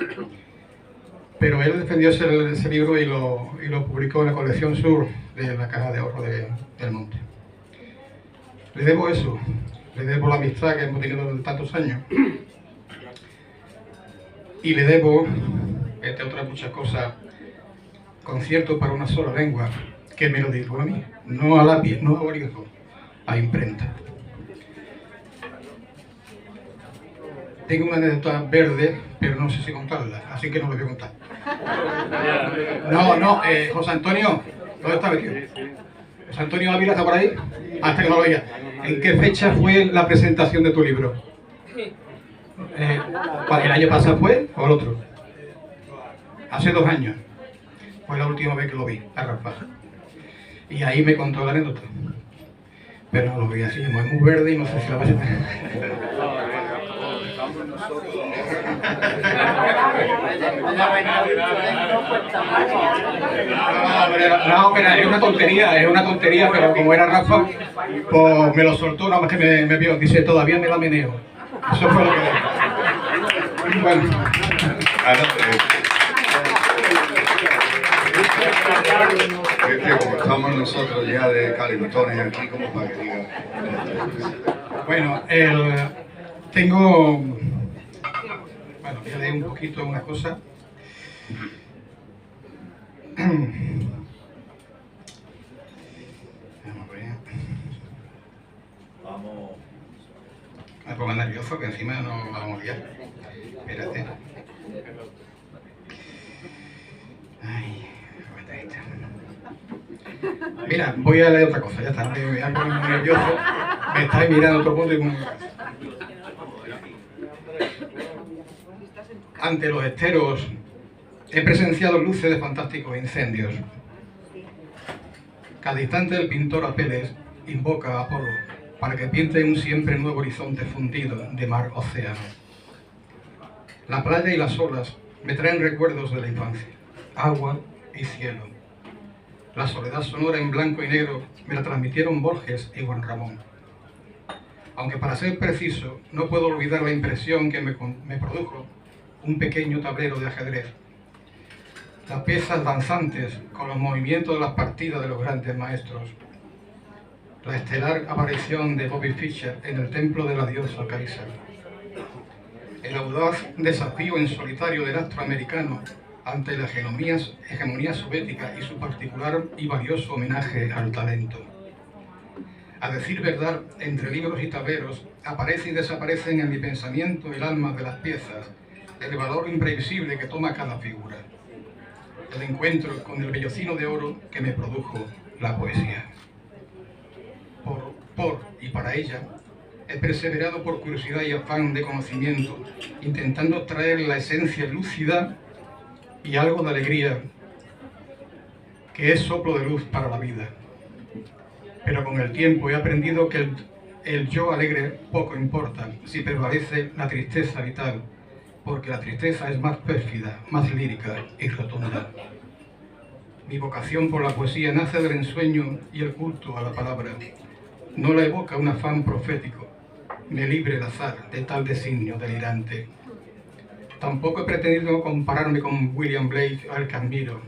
Pero él defendió ese libro y lo publicó en la colección Sur de la Caja de Ahorro del Monte. Le debo eso, le debo la amistad que hemos tenido durante tantos años. Y le debo, entre otras muchas cosas, concierto para una sola lengua, que me lo dijo a mí, no a lápiz, no a bolígrafo, a imprenta. Tengo una anécdota verde, pero no sé si contarla, así que no la voy a contar. No, José Antonio, ¿dónde está metido? José Antonio Ávila está por ahí, hasta que no lo veía. ¿En qué fecha fue la presentación de tu libro? ¿El año pasado fue o el otro? Hace 2 años. Fue la última vez que lo vi, a Rafa. Y ahí me contó la anécdota. Pero no lo vi así, es muy verde y no sé si la vas a tener. No, pero es una tontería, pero como era Rafa, pues me lo soltó, nada más que me vio, dice, todavía me la meneo. Eso fue lo que... Bueno. Como estamos nosotros ya de calentones aquí, como para que diga. Bueno, tengo... Bueno, voy a leer un poquito una cosa. Vamos a ver. Vamos. Me pongo nervioso que encima no vamos a liar. Espérate. Ay, aguanta esta. Mira, voy a leer otra cosa, ya está. Me voy a poner muy nervioso. Me estáis mirando todo el mundo y muy... Ante los esteros he presenciado luces de fantásticos incendios. Cada instante el pintor Apeles invoca a Apolo para que pinte un siempre nuevo horizonte fundido de mar-océano. La playa y las olas me traen recuerdos de la infancia, agua y cielo. La soledad sonora en blanco y negro me la transmitieron Borges y Juan Ramón. Aunque para ser preciso, no puedo olvidar la impresión que me produjo un pequeño tablero de ajedrez. Las piezas danzantes con los movimientos de las partidas de los grandes maestros. La estelar aparición de Bobby Fischer en el templo de la diosa Kaiser. El audaz desafío en solitario del astro americano ante la hegemonía soviética y su particular y valioso homenaje al talento. A decir verdad, entre libros y tableros, aparece y desaparecen en mi pensamiento el alma de las piezas, el valor imprevisible que toma cada figura. El encuentro con el vellocino de oro que me produjo la poesía. Por y para ella, he perseverado por curiosidad y afán de conocimiento, intentando extraer la esencia lúcida y algo de alegría, que es soplo de luz para la vida. Pero con el tiempo he aprendido que el yo alegre poco importa si prevalece la tristeza vital, porque la tristeza es más pérfida, más lírica y rotunda. Mi vocación por la poesía nace del ensueño y el culto a la palabra. No la evoca un afán profético, me libre el azar de tal designio delirante. Tampoco he pretendido compararme con William Blake, al que admiro.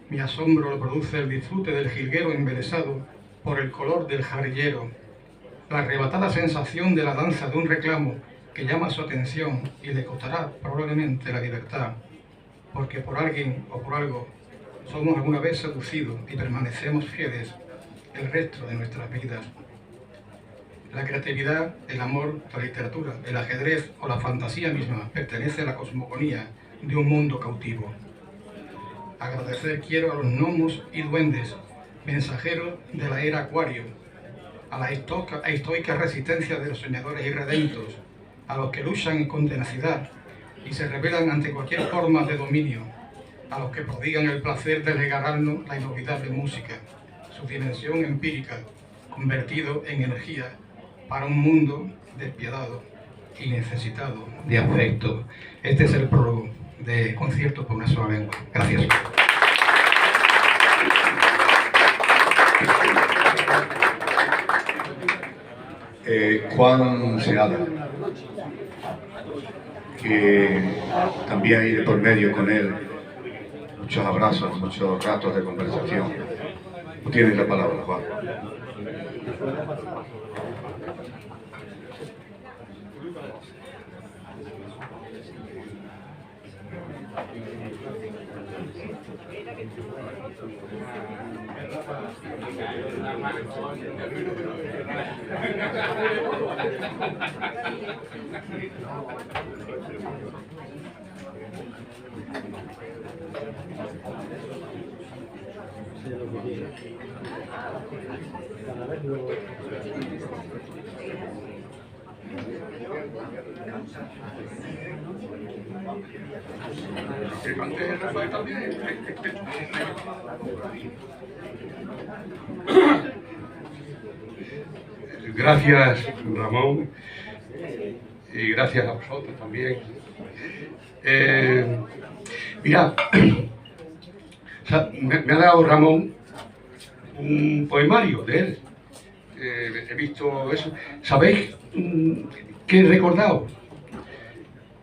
Mi asombro lo produce el disfrute del jilguero embelesado por el color del jarillero, la arrebatada sensación de la danza de un reclamo que llama su atención y le costará probablemente la libertad, porque por alguien o por algo somos alguna vez seducidos y permanecemos fieles el resto de nuestras vidas. La creatividad, el amor, la literatura, el ajedrez o la fantasía misma pertenece a la cosmogonía de un mundo cautivo. Agradecer quiero a los gnomos y duendes, mensajeros de la era Acuario, a la estoica resistencia de los soñadores irredentos, a los que luchan con tenacidad y se rebelan ante cualquier forma de dominio, a los que prodigan el placer de regalarnos la inolvidable música, su dimensión empírica, convertido en energía para un mundo despiadado y necesitado de afecto. Este es el prólogo de Concierto por una sola lengua. Gracias. Juan Seada, que también hay de por medio con él muchos abrazos, muchos ratos de conversación. Tienes la palabra, Juan. Gracias, Ramón, y gracias a vosotros también. Mirad, o sea, me ha dado Ramón un poemario de él. He visto eso. ¿Sabéis qué he recordado?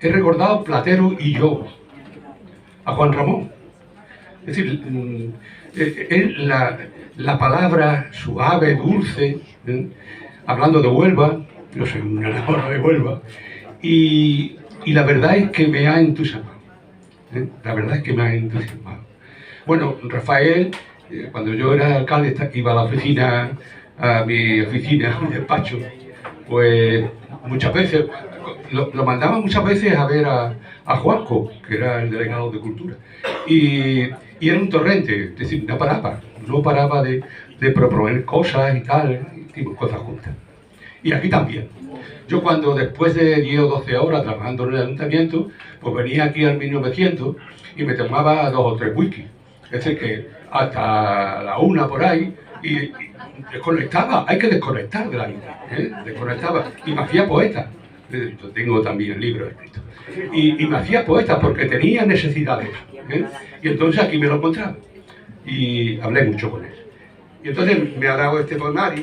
He recordado Platero y yo, a Juan Ramón. Es decir, la palabra suave, dulce, hablando de Huelva, yo soy un enamorado de Huelva, y la verdad es que me ha entusiasmado. La verdad es que me ha entusiasmado. Bueno, Rafael, cuando yo era alcalde, iba a la oficina, a mi oficina, a mi despacho, pues muchas veces, lo mandaba muchas veces a ver a Juanjo, que era el delegado de Cultura, y era un torrente, es decir, no paraba de proponer cosas y tal, y cosas juntas. Y aquí también. Yo cuando después de 10 o 12 horas trabajando en el ayuntamiento, pues venía aquí al 1900 y me tomaba 2 o 3 whisky. Es decir, que hasta la 1 por ahí, y desconectaba, hay que desconectar de la vida, desconectaba, y me hacía poeta. Yo tengo también libros escritos. Y me hacía poeta porque tenía necesidades. Y entonces aquí me lo encontraba. Y hablé mucho con él. Y entonces me ha dado este poemario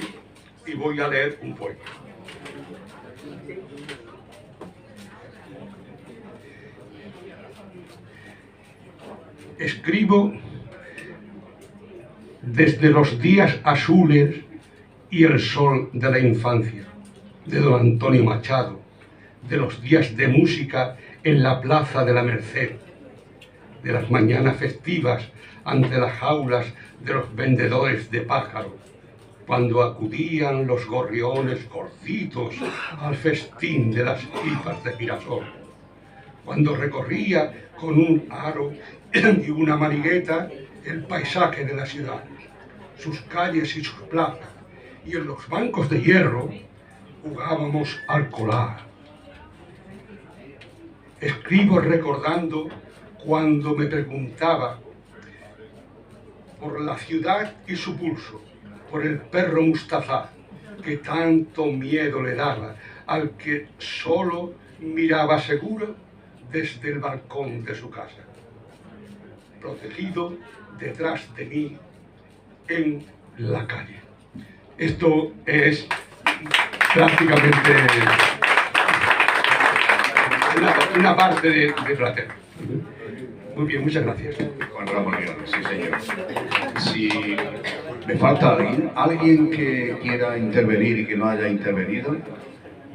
y voy a leer un poema. Escribo desde los días azules y el sol de la infancia, de don Antonio Machado, de los días de música en la Plaza de la Merced, de las mañanas festivas ante las jaulas de los vendedores de pájaros, cuando acudían los gorriones gorditos al festín de las pipas de girasol, cuando recorría con un aro y una manigueta el paisaje de la ciudad, sus calles y sus plazas, y en los bancos de hierro jugábamos al colar. Escribo recordando cuando me preguntaba por la ciudad y su pulso, por el perro Mustafa, que tanto miedo le daba al que solo miraba seguro desde el balcón de su casa, protegido detrás de mí en la calle. Esto es prácticamente una parte de Plater. Muy bien, muchas gracias. Juan Ramón León, sí señor. Si me falta alguien que quiera intervenir y que no haya intervenido.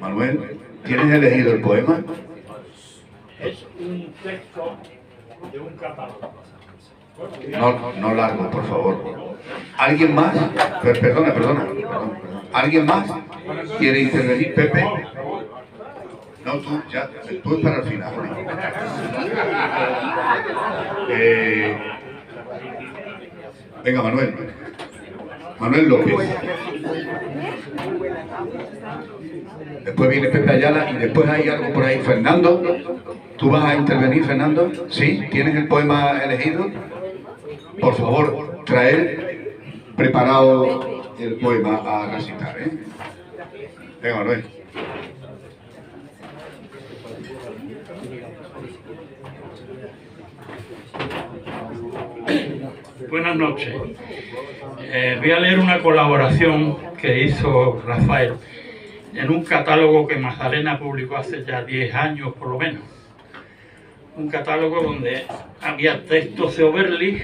Manuel, ¿tienes elegido el poema? Es un texto de un catálogo. No largo, por favor. ¿Alguien más? Perdona. ¿Alguien más quiere intervenir? Pepe. No, tú es para el final. Venga, Manuel López. Después viene Pepe Ayala y después hay algo por ahí. Fernando, ¿tú vas a intervenir, Fernando? ¿Sí? ¿Tienes el poema elegido? Por favor, traer preparado el poema a recitar, ¿eh? Venga, Manuel. Buenas noches. Voy a leer una colaboración que hizo Rafael en un catálogo que Magdalena publicó hace ya 10 años por lo menos. Un catálogo donde había textos de Oberli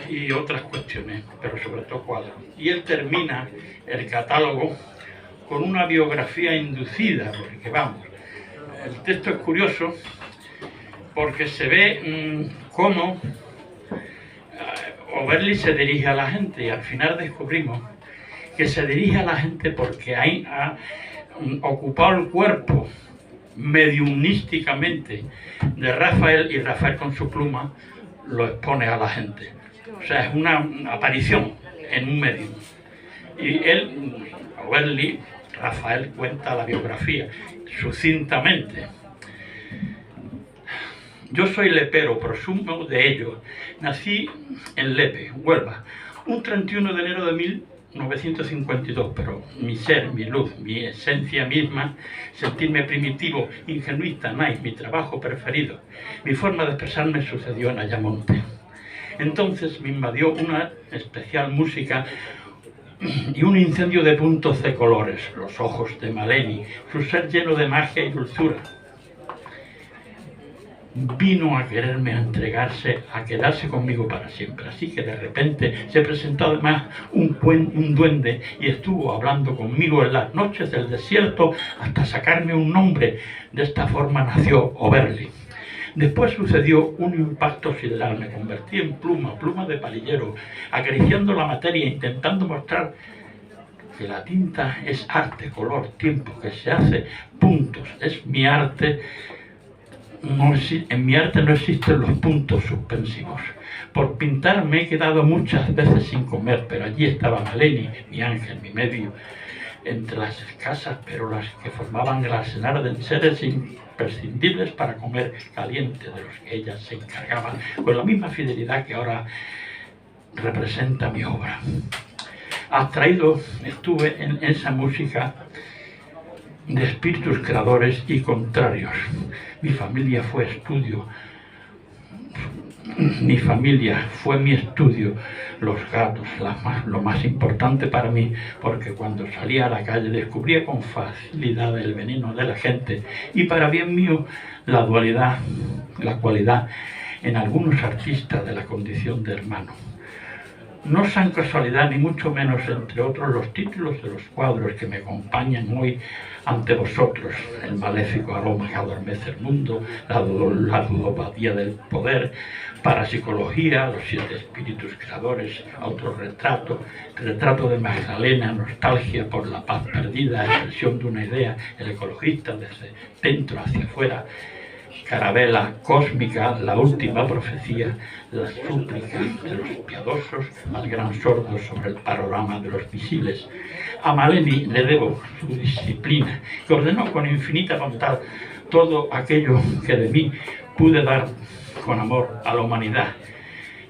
y otras cuestiones, pero sobre todo cuadros. Y él termina el catálogo con una biografía inducida, porque vamos, el texto es curioso porque se ve cómo Oberli se dirige a la gente y al final descubrimos que se dirige a la gente porque ha ocupado el cuerpo mediunísticamente de Rafael y Rafael con su pluma lo expone a la gente. O sea, es una aparición en un medium. Y él, Oberli, Rafael cuenta la biografía sucintamente. Yo soy lepero, presumo de ello. Nací en Lepe, Huelva, un 31 de enero de 1952, pero mi ser, mi luz, mi esencia misma, sentirme primitivo, ingenuista, naif, mi trabajo preferido, mi forma de expresarme sucedió en Ayamonte. Entonces me invadió una especial música y un incendio de puntos de colores, los ojos de Maleni, su ser lleno de magia y dulzura. vino a quererme, a entregarse, a quedarse conmigo para siempre. Así que de repente se presentó además un duende y estuvo hablando conmigo en las noches del desierto hasta sacarme un nombre. De esta forma nació Oberli. Después sucedió un impacto sideral. Me convertí en pluma de palillero, acariciando la materia, intentando mostrar que la tinta es arte, color, tiempo, que se hace puntos. Es mi arte. En mi arte no existen los puntos suspensivos. Por pintar me he quedado muchas veces sin comer, pero allí estaba Maleni, mi ángel, mi medio, entre las escasas, pero las que formaban el arsenal de seres imprescindibles para comer caliente, de los que ella se encargaba, con la misma fidelidad que ahora representa mi obra. Estuve en esa música de espíritus creadores y contrarios. Mi familia fue mi estudio, los gatos, lo más importante para mí, porque cuando salía a la calle descubría con facilidad el veneno de la gente y para bien mío la dualidad, la cualidad en algunos artistas de la condición de hermano. No son casualidad, ni mucho menos, entre otros, los títulos de los cuadros que me acompañan hoy ante vosotros: el maléfico aroma que adormece el mundo, la ludopatía del poder, parapsicología, los 7 espíritus creadores, autorretrato, retrato de Magdalena, nostalgia por la paz perdida, expresión de una idea, el ecologista desde dentro hacia afuera, Carabela cósmica, la última profecía, la súplica de los piadosos al gran sordo sobre el panorama de los visibles. A Maleni le debo su disciplina, que ordenó con infinita bondad todo aquello que de mí pude dar con amor a la humanidad.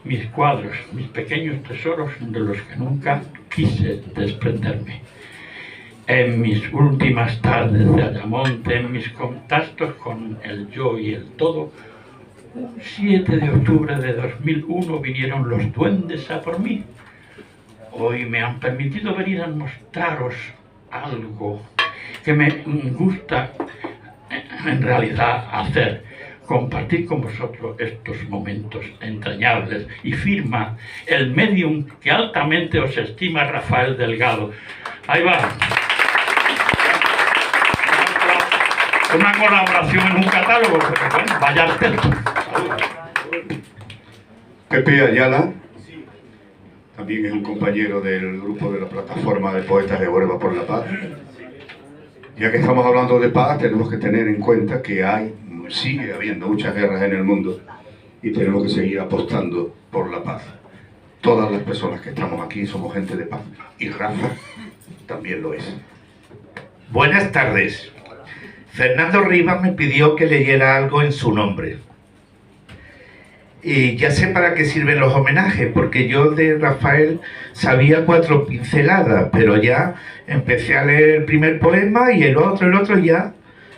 Mis cuadros, mis pequeños tesoros de los que nunca quise desprenderme. En mis últimas tardes de Ayamonte, en mis contactos con el yo y el todo, un 7 de octubre de 2001 vinieron los duendes a por mí. Hoy me han permitido venir a mostraros algo que me gusta en realidad hacer: compartir con vosotros estos momentos entrañables. Y firma el medium que altamente os estima, Rafael Delgado. Ahí va. Una colaboración en un catálogo, porque bueno, vaya atento. Pepe Ayala también es un compañero del grupo de la plataforma de poetas de Huelva por la Paz. Ya que estamos hablando de paz, tenemos que tener en cuenta que sigue habiendo muchas guerras en el mundo y tenemos que seguir apostando por la paz. Todas las personas que estamos aquí somos gente de paz, y Rafa también lo es. Buenas tardes. Fernando Rivas me pidió que leyera algo en su nombre. Y ya sé para qué sirven los homenajes, porque yo de Rafael sabía 4 pinceladas, pero ya empecé a leer el primer poema y el otro, ya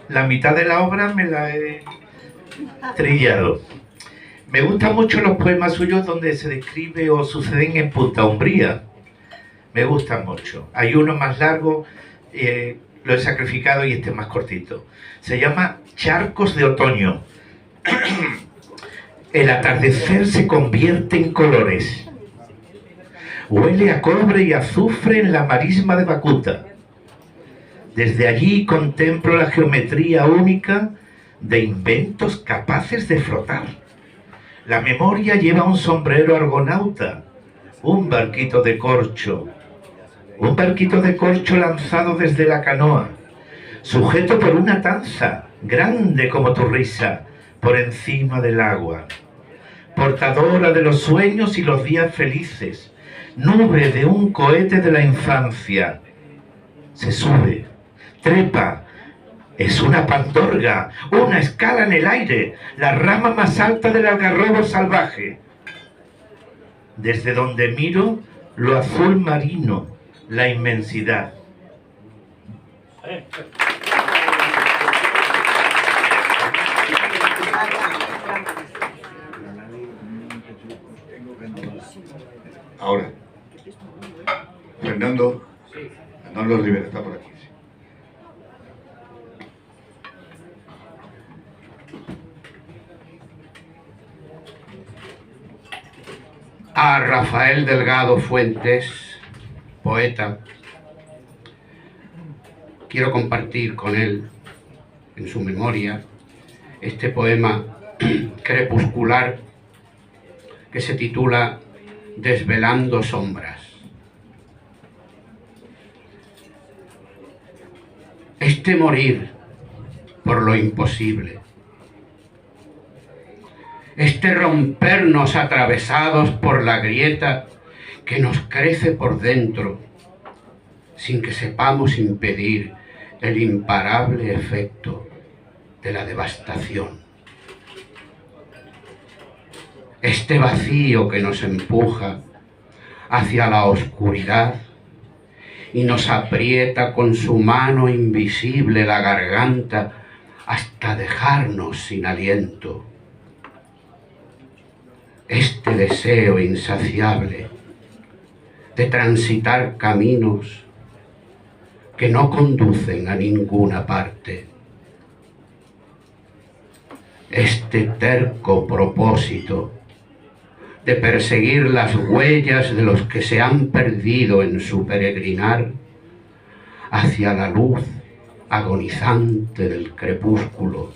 la mitad de la obra me la he trillado. Me gustan mucho los poemas suyos donde se describe o suceden en Punta Umbría. Me gustan mucho. Hay uno más largo, lo he sacrificado, y este más cortito. Se llama Charcos de Otoño. El atardecer se convierte en colores. Huele a cobre y azufre en la marisma de Bacuta. Desde allí contemplo la geometría única de inventos capaces de flotar. La memoria lleva un sombrero argonauta, un barquito de corcho lanzado desde la canoa, sujeto por una tanza, grande como tu risa, por encima del agua. Portadora de los sueños y los días felices, nube de un cohete de la infancia. Se sube, trepa, es una pandorga, una escala en el aire, la rama más alta del algarrobo salvaje. Desde donde miro, lo azul marino, la inmensidad. Ahora, Fernando Rivera está por aquí. a Rafael Delgado Fuentes, poeta. Quiero compartir con él, en su memoria, este poema crepuscular que se titula Desvelando sombras. Este morir por lo imposible, este rompernos atravesados por la grieta que nos crece por dentro, sin que sepamos impedir el imparable efecto de la devastación. Este vacío que nos empuja hacia la oscuridad y nos aprieta con su mano invisible la garganta hasta dejarnos sin aliento. Este deseo insaciable de transitar caminos que no conducen a ninguna parte. Este terco propósito de perseguir las huellas de los que se han perdido en su peregrinar hacia la luz agonizante del crepúsculo,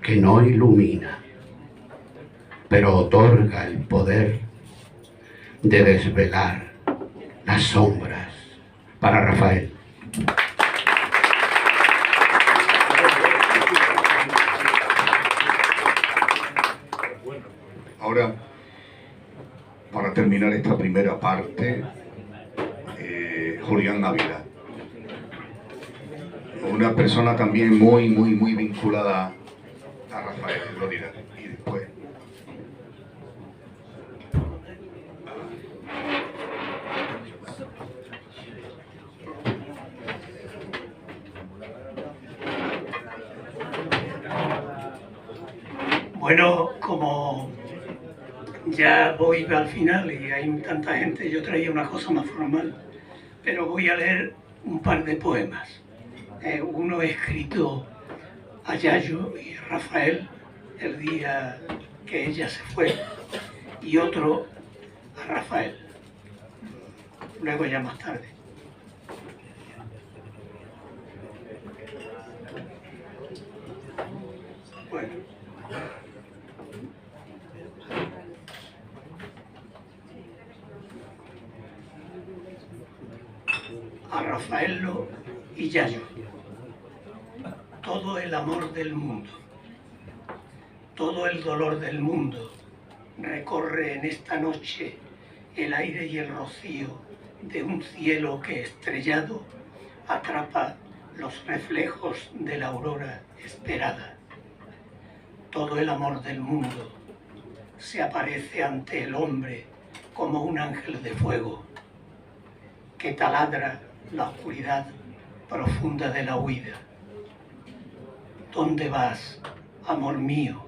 que no ilumina, pero otorga el poder de desvelar las sombras. Para Rafael. Ahora, para terminar esta primera parte, Julián Ávila, una persona también muy vinculada a Rafael, lo dirá, y después. Bueno, como ya voy al final y hay tanta gente, yo traía una cosa más formal, pero voy a leer un par de poemas. Uno escrito a Yayo y Rafael el día que ella se fue, y otro a Rafael, luego ya más tarde. Bueno. A Rafaelo y Yayo. Todo el amor del mundo, todo el dolor del mundo recorre en esta noche el aire y el rocío de un cielo que estrellado atrapa los reflejos de la aurora esperada. Todo el amor del mundo se aparece ante el hombre como un ángel de fuego que taladra la oscuridad profunda de la huida. ¿Dónde vas, amor mío?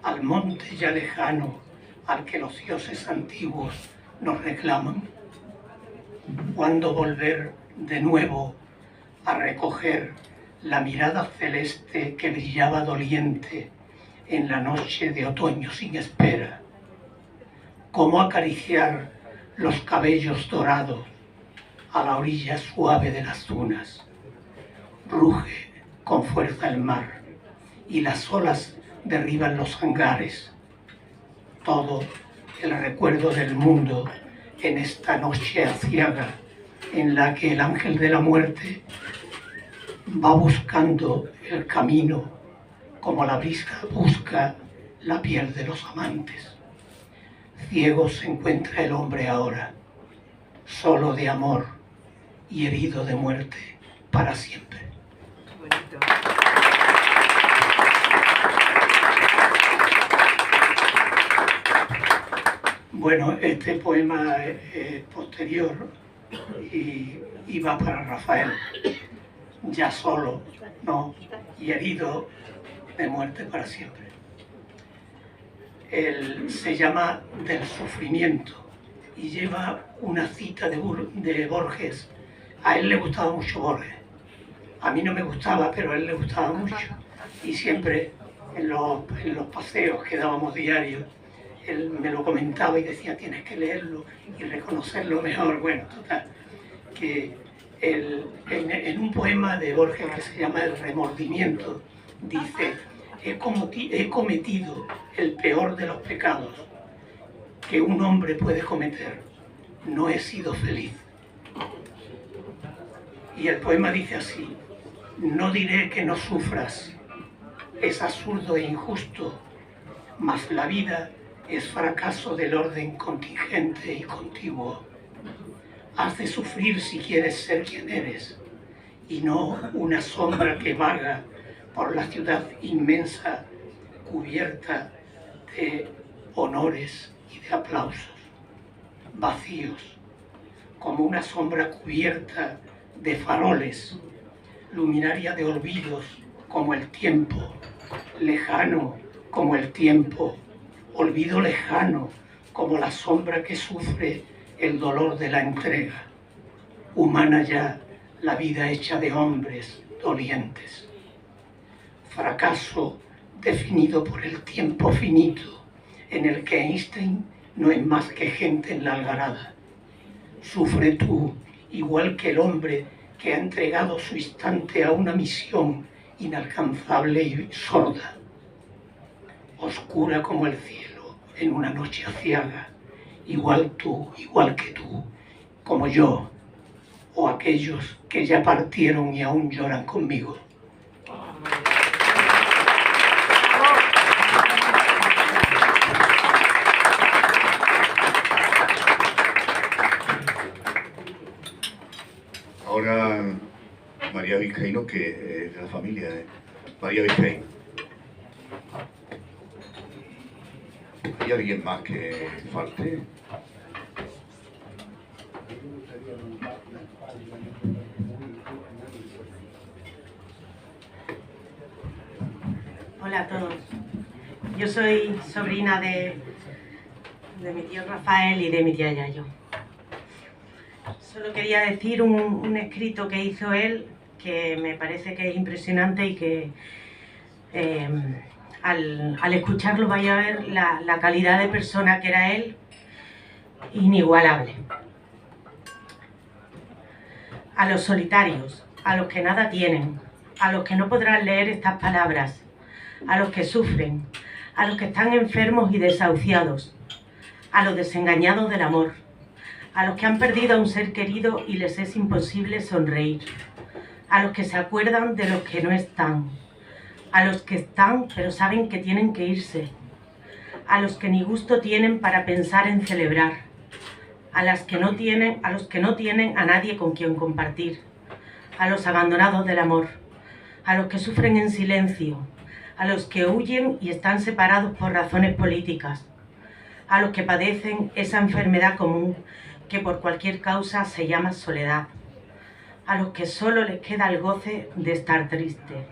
Al monte ya lejano al que los dioses antiguos nos reclaman. ¿Cuándo volver de nuevo a recoger la mirada celeste que brillaba doliente en la noche de otoño sin espera? ¿Cómo acariciar los cabellos dorados a la orilla suave de las dunas? Ruge con fuerza el mar y las olas derriban los hangares. Todo el recuerdo del mundo en esta noche aciaga en la que el ángel de la muerte va buscando el camino como la brisa busca la piel de los amantes. Ciego se encuentra el hombre ahora, solo de amor y herido de muerte para siempre. Bueno, este poema es posterior y va para Rafael, ya solo, no, y herido de muerte para siempre. Él se llama Del sufrimiento y lleva una cita de Borges. A él le gustaba mucho Borges. A mí no me gustaba, pero a él le gustaba mucho. Y siempre en los paseos que dábamos diarios, él me lo comentaba y decía, tienes que leerlo y reconocerlo mejor. Bueno, total, que en un poema de Borges que se llama El remordimiento, dice, he cometido el peor de los pecados que un hombre puede cometer, no he sido feliz. Y el poema dice así, no diré que no sufras, es absurdo e injusto, mas la vida es fracaso del orden contingente y contiguo. Has de sufrir si quieres ser quien eres, y no una sombra que vaga por la ciudad inmensa, cubierta de honores y de aplausos, vacíos, como una sombra cubierta de faroles, luminaria de olvidos como el tiempo, lejano como el tiempo, olvido lejano como la sombra que sufre el dolor de la entrega, humana ya la vida hecha de hombres dolientes. Fracaso definido por el tiempo finito, en el que Einstein no es más que gente en la algarada. Sufre tú, igual que el hombre que ha entregado su instante a una misión inalcanzable y sorda, oscura como el cielo en una noche aciaga, igual tú, igual que tú, como yo, o aquellos que ya partieron y aún lloran conmigo. Ahora María Vizcaíno, que es de la familia de María Vizcaíno. ¿Hay alguien más que falte? Hola a todos. Yo soy sobrina de mi tío Rafael y de mi tía Yayo. Solo quería decir un escrito que hizo él que me parece que es impresionante y que al escucharlo vais a ver la calidad de persona que era él, inigualable. A los solitarios, a los que nada tienen, a los que no podrán leer estas palabras, a los que sufren, a los que están enfermos y desahuciados, a los desengañados del amor, a los que han perdido a un ser querido y les es imposible sonreír, a los que se acuerdan de los que no están, a los que están pero saben que tienen que irse, a los que ni gusto tienen para pensar en celebrar, a los que no tienen a nadie con quien compartir, a los abandonados del amor, a los que sufren en silencio, a los que huyen y están separados por razones políticas, a los que padecen esa enfermedad común que por cualquier causa se llama soledad, a los que solo les queda el goce de estar triste.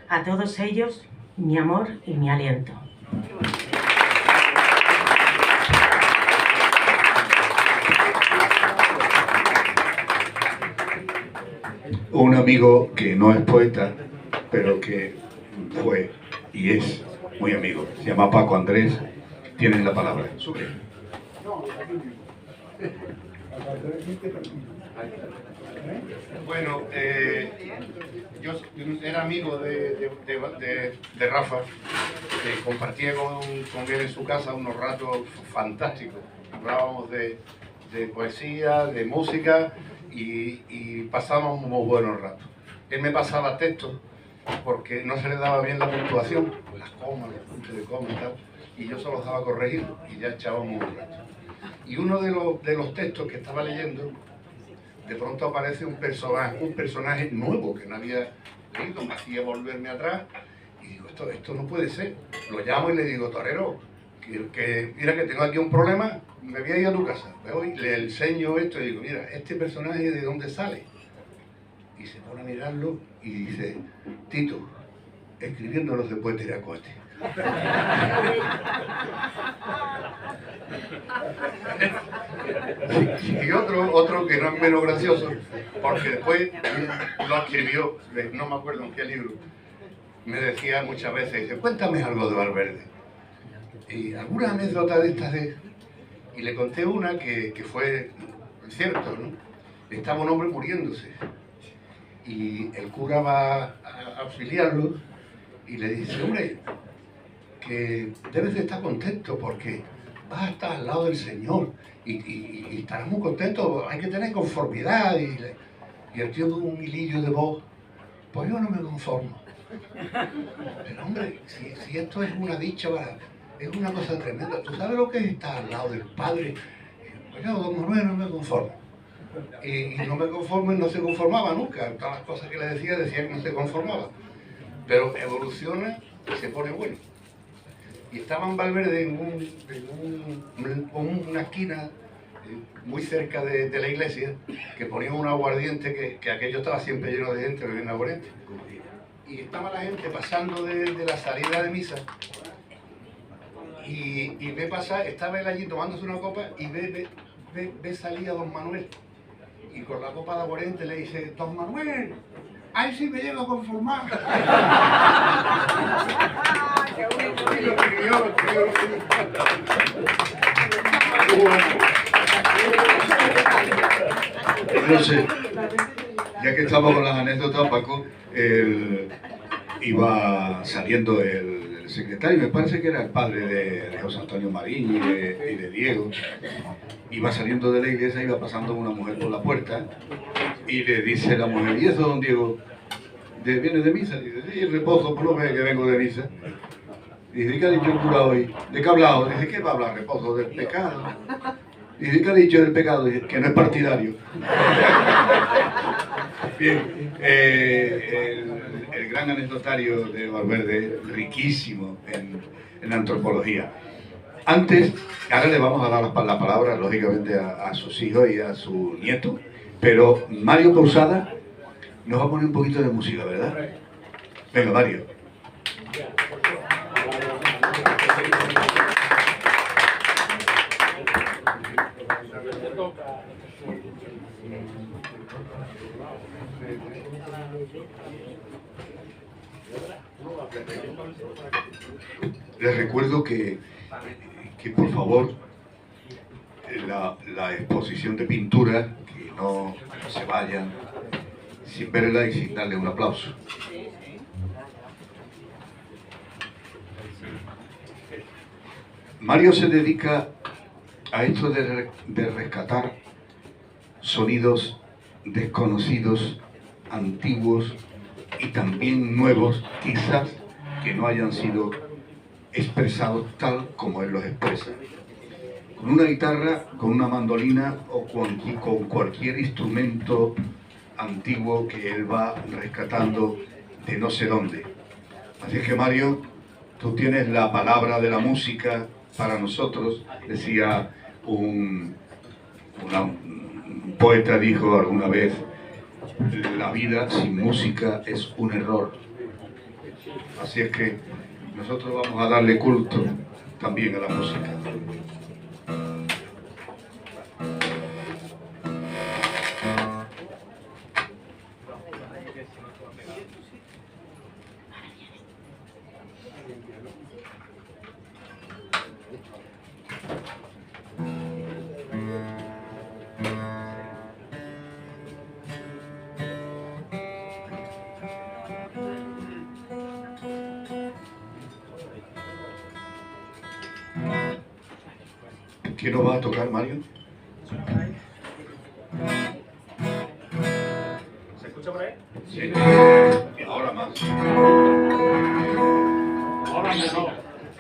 A todos ellos, mi amor y mi aliento. Un amigo que no es poeta, pero que fue y es muy amigo, se llama Paco Andrés, tienen la palabra. Sube. Bueno, yo era amigo de Rafa, compartía con él en su casa unos ratos fantásticos. Hablábamos de poesía, de música y pasábamos muy buenos ratos. Él me pasaba textos porque no se le daba bien la puntuación, las comas, los puntos de coma y tal, y yo se los daba a corregir y ya echábamos un rato. Y uno de los textos que estaba leyendo, de pronto aparece un personaje nuevo que no había leído, me hacía volverme atrás y digo, esto no puede ser. Lo llamo y le digo, torero, que mira que tengo aquí un problema, me voy a ir a tu casa. Le enseño esto y digo, mira, este personaje ¿de dónde sale? Y se pone a mirarlo y dice, Tito, escribiendo no se puede tirar cohete. Y otro que no es menos gracioso, porque después lo escribió, no me acuerdo en qué libro, me decía muchas veces, dice, cuéntame algo de Valverde. Y alguna anécdota de estas y le conté una que fue cierto, ¿no? Estaba un hombre muriéndose y el cura va a auxiliarlo y le dice, hombre, que debes de estar contento porque vas a estar al lado del Señor y estarás muy contento, hay que tener conformidad. Y el tío con un hilillo de voz, pues yo no me conformo. Pero hombre, si esto es una dicha, es una cosa tremenda. ¿Tú sabes lo que es estar al lado del Padre? Pues yo, don Manuel, no me conformo. Y no me conformo y no se conformaba nunca. Todas las cosas que le decía que no se conformaba. Pero evoluciona y se pone bueno. Y estaba en Valverde en una esquina muy cerca de la iglesia, que ponía un aguardiente, que aquello estaba siempre lleno de gente bebiendo aguardiente. Y estaba la gente pasando de la salida de misa y ve pasar, estaba él allí tomándose una copa y ve salir a don Manuel. Y con la copa de aguardiente le dice, don Manuel, ahí sí me llego a conformar. No sé, ya que estamos con las anécdotas, Paco, iba saliendo el secretario, me parece que era el padre de José Antonio Marín y de Diego, iba saliendo de la iglesia, iba pasando una mujer por la puerta y le dice la mujer, ¿y eso, don Diego? ¿Viene de misa? Dice, sí, reposo, por lo menos que vengo de misa. Dice, ¿qué ha dicho el cura hoy? ¿De qué ha hablado? Dice, ¿qué va a hablar? Reposo del pecado. Dice, ¿qué ha dicho del pecado? Dice, que no es partidario. Bien, el gran anecdotario de Valverde, riquísimo en antropología. Antes, ahora le vamos a dar la palabra, lógicamente, a sus hijos y a su nieto, pero Mario Pousada nos va a poner un poquito de música, ¿verdad? Venga, Mario. Les recuerdo que por favor la exposición de pintura, que no se vayan sin verla y sin darle un aplauso. Mario se dedica a esto de rescatar sonidos desconocidos, antiguos y también nuevos, quizás que no hayan sido expresados tal como él los expresa. Con una guitarra, con una mandolina o con cualquier instrumento antiguo que él va rescatando de no sé dónde. Así que Mario, tú tienes la palabra de la música para nosotros. Decía un poeta, dijo alguna vez, la vida sin música es un error. Así es que nosotros vamos a darle culto también a la música. ¿Qué nos va a tocar, Mario? ¿Se escucha por ahí? Sí. Ahora más. Ahora mejor.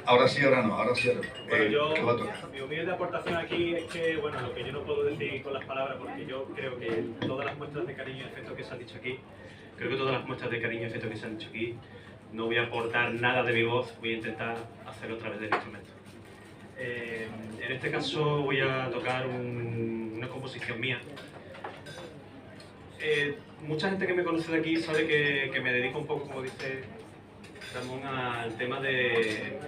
Ahora sí, ahora no. Ahora sí, ahora no. Bueno, ¿Qué va a tocar? mi humilde aportación aquí es que, bueno, lo que yo no puedo decir con las palabras, porque yo creo que todas las muestras de cariño y afecto que se han dicho aquí, no voy a aportar nada de mi voz, voy a intentar hacerlo a través del instrumento. En este caso voy a tocar una composición mía. Mucha gente que me conoce de aquí sabe que me dedico un poco, como dice Ramón, al tema de,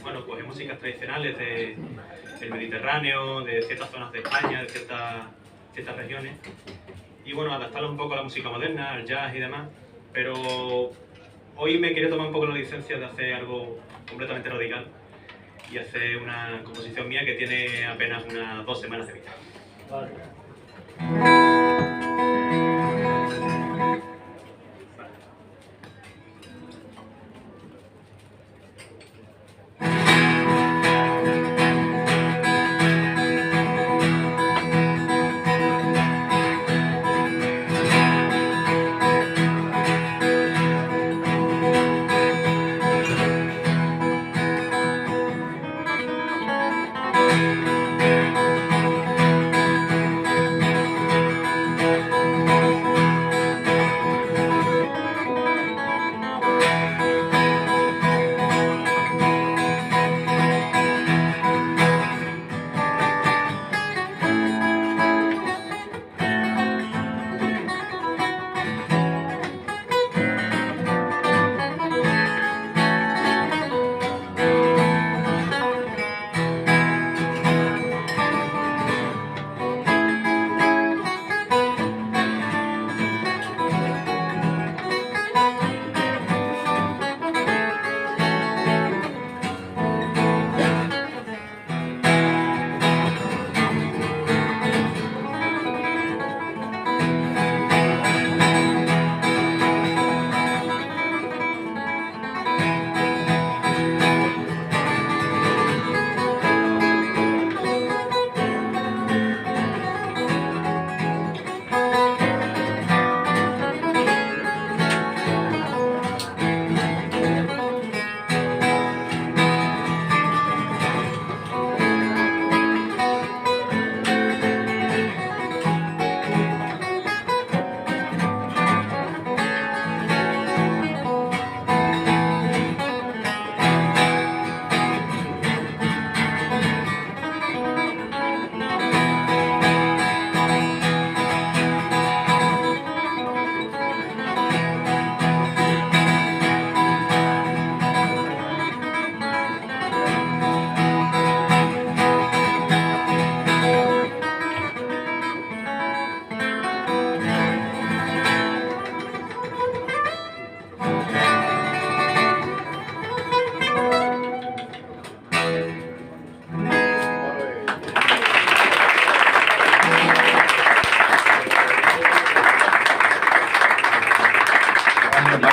bueno, pues músicas tradicionales del Mediterráneo, de ciertas zonas de España, de ciertas regiones, y bueno, adaptarlo un poco a la música moderna, al jazz y demás, pero hoy me quería tomar un poco la licencia de hacer algo completamente radical. y hacer una composición mía que tiene apenas unas 2 semanas de vida.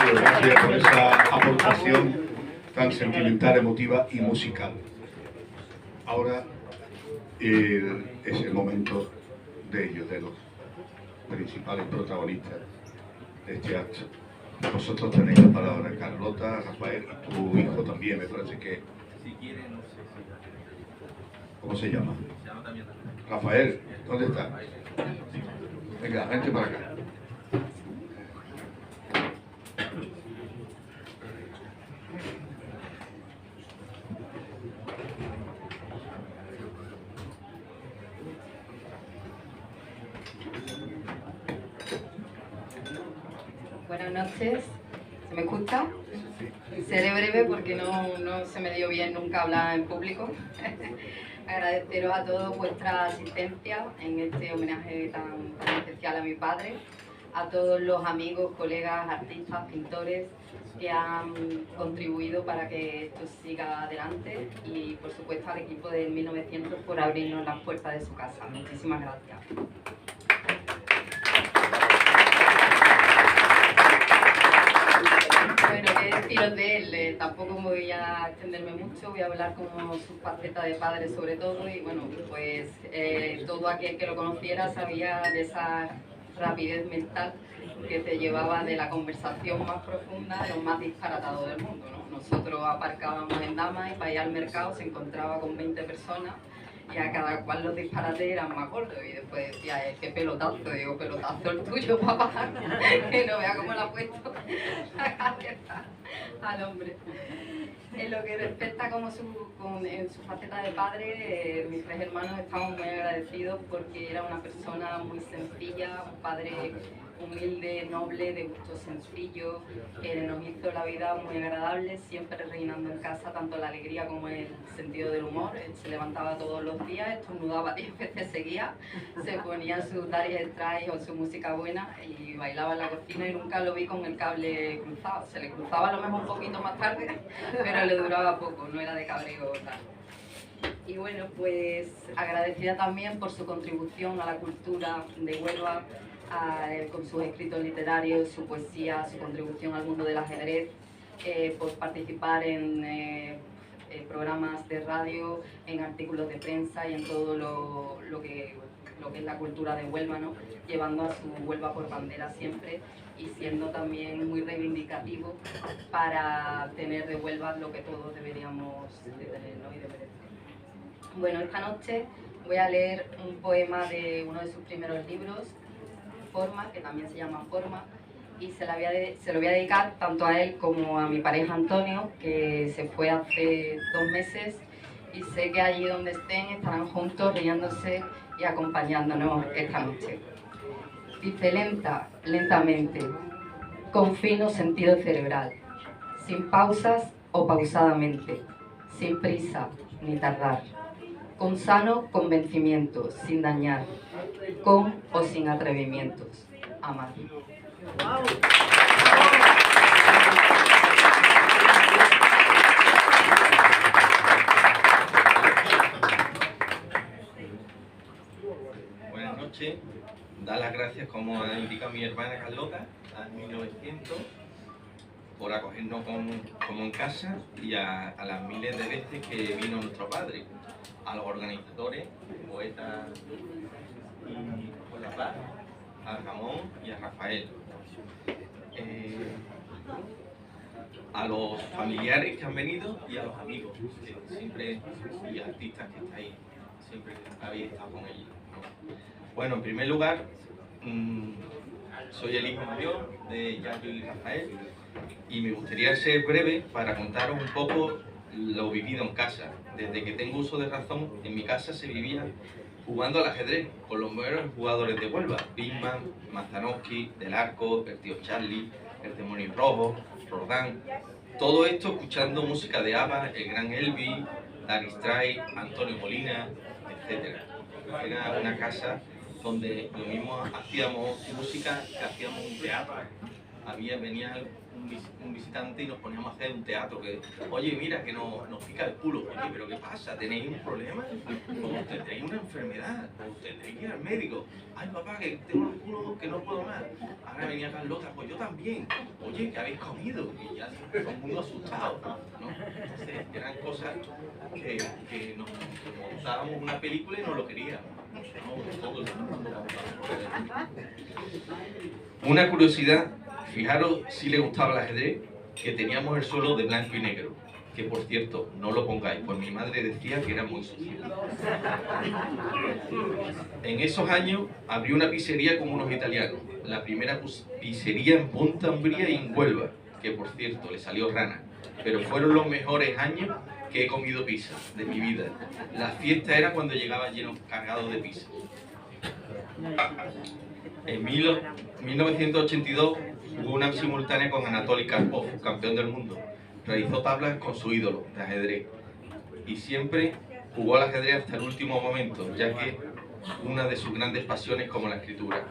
Gracias por esa aportación tan sentimental, emotiva y musical. Ahora es el momento de ellos, de los principales protagonistas de este acto. Vosotros tenéis la palabra, Carlota, Rafael y tu hijo también, me parece que... ¿Cómo se llama? Rafael, ¿dónde está? Venga, vente para acá. Buenas noches, ¿se me escucha? Seré breve porque no se me dio bien nunca hablar en público. Agradeceros a todos vuestra asistencia en este homenaje tan especial a mi padre, a todos los amigos, colegas, artistas, pintores que han contribuido para que esto siga adelante y por supuesto al equipo de 1900 por abrirnos las puertas de su casa. Muchísimas gracias. Bueno, qué deciros de él, tampoco me voy a extenderme mucho, voy a hablar como su faceta de padre sobre todo y bueno, pues todo aquel que lo conociera sabía de esa rapidez mental que te llevaba de la conversación más profunda de los más disparatados del mundo, ¿no? Nosotros aparcábamos en Damas y para ir al mercado se encontraba con 20 personas y a cada cual los disparates eran más gordos y después decía, qué pelotazo, digo, pelotazo el tuyo, papá, que no vea cómo lo ha puesto al hombre. En lo que respecta en su faceta de padre, mis 3 hermanos estamos muy agradecidos porque era una persona muy sencilla, un padre humilde, noble, de gusto sencillo, que nos hizo la vida muy agradable, siempre reinando en casa tanto la alegría como el sentido del humor. Él se levantaba todos los días, estornudaba 10 veces seguidas, se ponía su Dire Straits o su música buena y bailaba en la cocina y nunca lo vi con el cable cruzado. Se le cruzaba a lo mejor un poquito más tarde, pero le duraba poco, no era de cabreo tal. Y bueno, pues agradecida también por su contribución a la cultura de Huelva, con sus escritos literarios, su poesía, su contribución al mundo del ajedrez, por participar en programas de radio, en artículos de prensa y en todo lo que es la cultura de Huelva, ¿no? Llevando a su Huelva por bandera siempre y siendo también muy reivindicativo para tener de Huelva lo que todos deberíamos de tener, ¿no? Y de merecer. Bueno, esta noche voy a leer un poema de uno de sus primeros libros, Forma, que también se llama Forma, y se lo voy a dedicar tanto a él como a mi pareja Antonio, que se fue hace 2 meses, y sé que allí donde estén estarán juntos riéndose y acompañándonos esta noche. Dice: lentamente, con fino sentido cerebral, sin pausas o pausadamente, sin prisa ni tardar, con sano convencimiento, sin dañar, con o sin atrevimientos, amar. Buenas noches. Dar las gracias, como ha indicado mi hermana Carlota, a 1900 por acogernos como en casa y a las miles de veces que vino nuestro padre, a los organizadores, poetas y por la paz, a Ramón y a Rafael, a los familiares que han venido y a los amigos, siempre, y artistas que estáis, siempre habéis estado con ellos, ¿no? Bueno, en primer lugar, soy el hijo mayor de Yayo y Rafael y me gustaría ser breve para contaros un poco lo vivido en casa. Desde que tengo uso de razón, en mi casa se vivía jugando al ajedrez con los mejores jugadores de Huelva: Bisman, Mazanowski, Del Arco, el tío Charlie, el demonio rojo, Rodán. Todo esto escuchando música de ABBA, el gran Elvis, Dari Strait, Antonio Molina, etc. Era una casa donde lo mismo hacíamos música que hacíamos un teatro. Venía un visitante y nos poníamos a hacer un teatro que, oye, mira, que nos pica el culo. Oye, pero ¿qué pasa? ¿Tenéis un problema? ¿O tendréis una enfermedad? ¿O tendréis que ir al médico? Ay, papá, que tengo el culo que no puedo más. Ahora venía Carlota, pues yo también. Oye, ¿qué habéis comido? Y ya todo el mundo asustado, ¿no? Entonces, eran cosas que nos montábamos una película y no lo queríamos. Todo el mundo. Una curiosidad, fijaros si le gustaba el ajedrez, que teníamos el suelo de blanco y negro, que por cierto, no lo pongáis, pues mi madre decía que era muy sucio. En esos años abrí una pizzería con unos italianos, la primera pizzería en Punta Umbría y en Huelva, que por cierto le salió rana, pero fueron los mejores años que he comido pizza de mi vida. La fiesta era cuando llegaba lleno, cargado de pizza. En 1982 jugó una simultánea con Anatoly Karpov, campeón del mundo. Realizó tablas con su ídolo de ajedrez y siempre jugó al ajedrez hasta el último momento, ya que una de sus grandes pasiones como la escritura.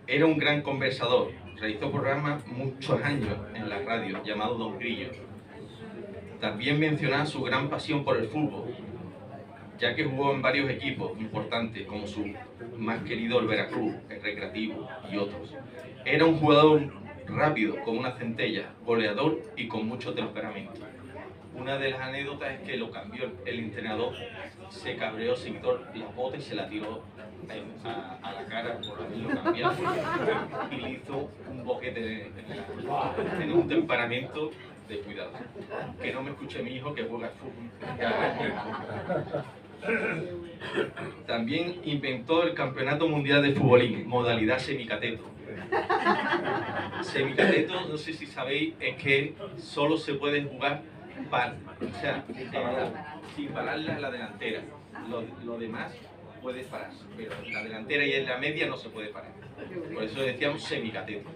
Era un gran conversador, realizó programas muchos años en la radio llamado Don Grillo. También menciona su gran pasión por el fútbol, ya que jugó en varios equipos importantes como su más querido el Veracruz, el Recreativo y otros. Era un jugador rápido, como una centella, goleador y con mucho temperamento. Una de las anécdotas es que lo cambió el entrenador, se cabreó, se quitó la bota y se la tiró a la cara por haberlo cambiado y le hizo un boquete. Tenía un temperamento de cuidado. Que no me escuche mi hijo que juega al fútbol. También inventó el Campeonato Mundial de Futbolín, modalidad semicateto. Semicateto, no sé si sabéis, es que solo se puede jugar sin parar la delantera. Lo demás puede parar, pero la delantera y en la media no se puede parar. Por eso decíamos semicateto.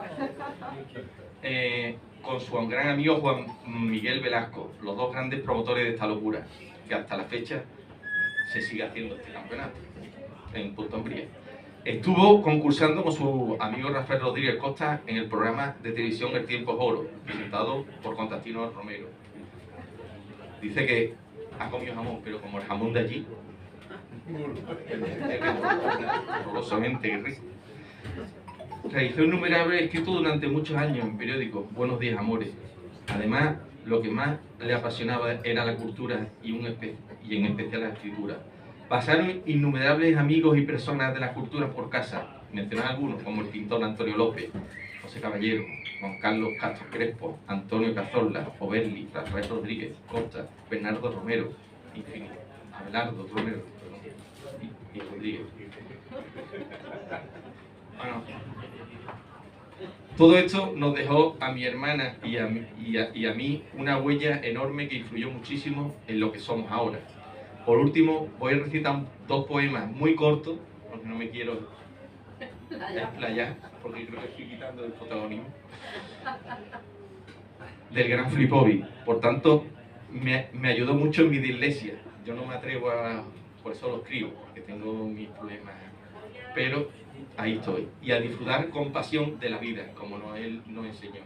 Con su gran amigo Juan Miguel Velasco, los dos grandes promotores de esta locura, que hasta la fecha se sigue haciendo este campeonato en Punta Umbría. Estuvo concursando con su amigo Rafael Rodríguez Costa en el programa de televisión El Tiempo es Oro, presentado por Constantino Romero. Dice que ha comido jamón, pero como el jamón de allí, horrorosamente rico. Realizó innumerables escritos durante muchos años en periódicos, Buenos Días Amores. Además, lo que más le apasionaba era la cultura y en especial la escritura. Pasaron innumerables amigos y personas de la cultura por casa, mencionar algunos como el pintor Antonio López, José Caballero, Juan Carlos Castro Crespo, Antonio Cazorla, Oberli, Rafael Rodríguez, Costa, Bernardo Romero, infinito, Abelardo Romero y Rodríguez. Bueno, todo esto nos dejó a mi hermana y a mí una huella enorme que influyó muchísimo en lo que somos ahora. Por último, voy a recitar 2 poemas muy cortos, porque no me quiero explayar, porque creo que estoy quitando el protagonismo, del gran Flipovi. Por tanto, me ayudó mucho en mi dislexia. Yo no me atrevo por eso lo escribo, porque tengo mis problemas, pero ahí estoy. Y a disfrutar con pasión de la vida, como él nos enseñó.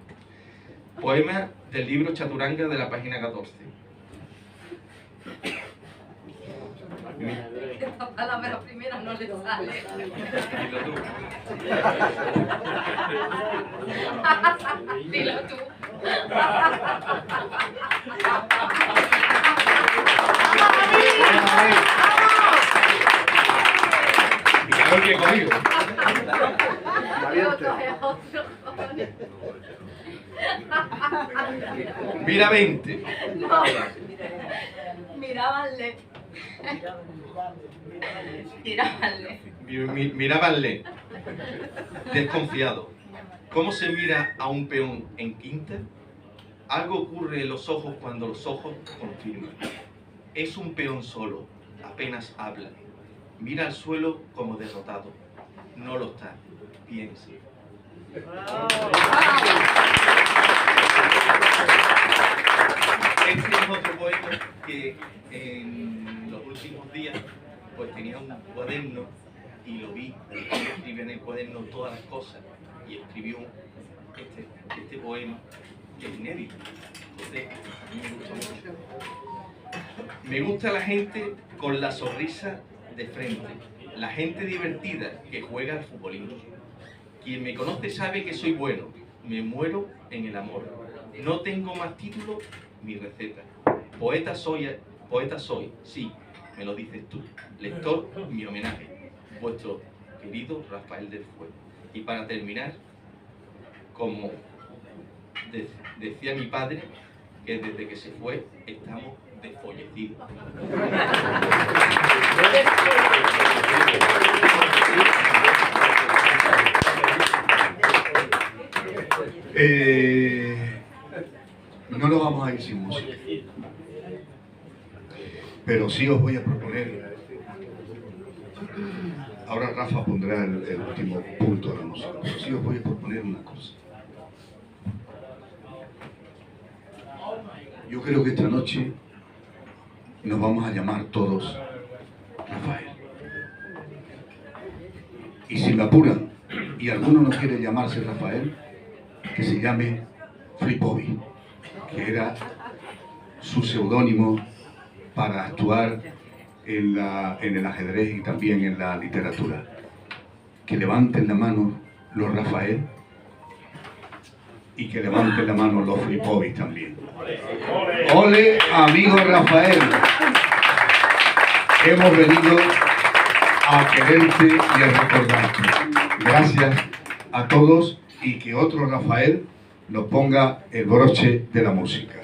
Poema del libro Chaturanga, de la página 14. Esta palabra primera no le sale. Dilo tú. Mira que conmigo. Mira 20. No. Mirábanle. Mirábanle, desconfiado. ¿Cómo se mira a un peón en quinta? Algo ocurre en los ojos cuando los ojos confirman. Es un peón solo, apenas habla. Mira al suelo como derrotado. No lo está, piensa. Este es otro poema que en los últimos días pues tenía un cuaderno y lo vi, escribía en el cuaderno todas las cosas y escribió este poema que es inédito. Entonces, a mí me gusta mucho. Me gusta la gente con la sonrisa de frente, la gente divertida que juega al futbolín. Quien me conoce sabe que soy bueno, me muero en el amor. No tengo más título, mi receta. Poeta soy, sí, me lo dices tú. Lector, mi homenaje, vuestro querido Rafael del Fuego. Y para terminar, como decía mi padre, que desde que se fue estamos desfollecidos. No nos vamos a ir sin música, pero sí os voy a proponer. Ahora Rafa pondrá el último punto de la música, pero sí os voy a proponer una cosa. Yo creo que esta noche nos vamos a llamar todos Rafael. Y si me apuran y alguno no quiere llamarse Rafael, que se llame Flipovi, que era su seudónimo para actuar en el ajedrez y también en la literatura. Que levanten la mano los Rafael y que levanten la mano los Flipovi también. ¡Ole, amigo Rafael! Hemos venido a quererte y a recordarte. Gracias a todos y que otro Rafael nos ponga el broche de la música.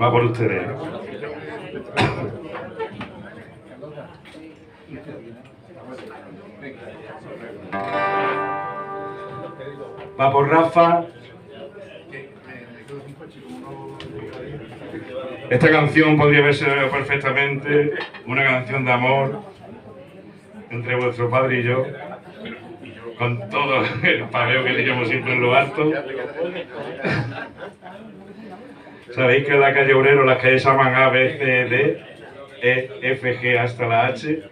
Va por ustedes. Va por Rafa. Esta canción podría haber sido perfectamente una canción de amor entre vuestro padre y yo, con todo el paveo que teníamos siempre en lo alto. Sabéis que en la calle Obrero las calles se llaman A, B, C, D, E, F, G hasta la H.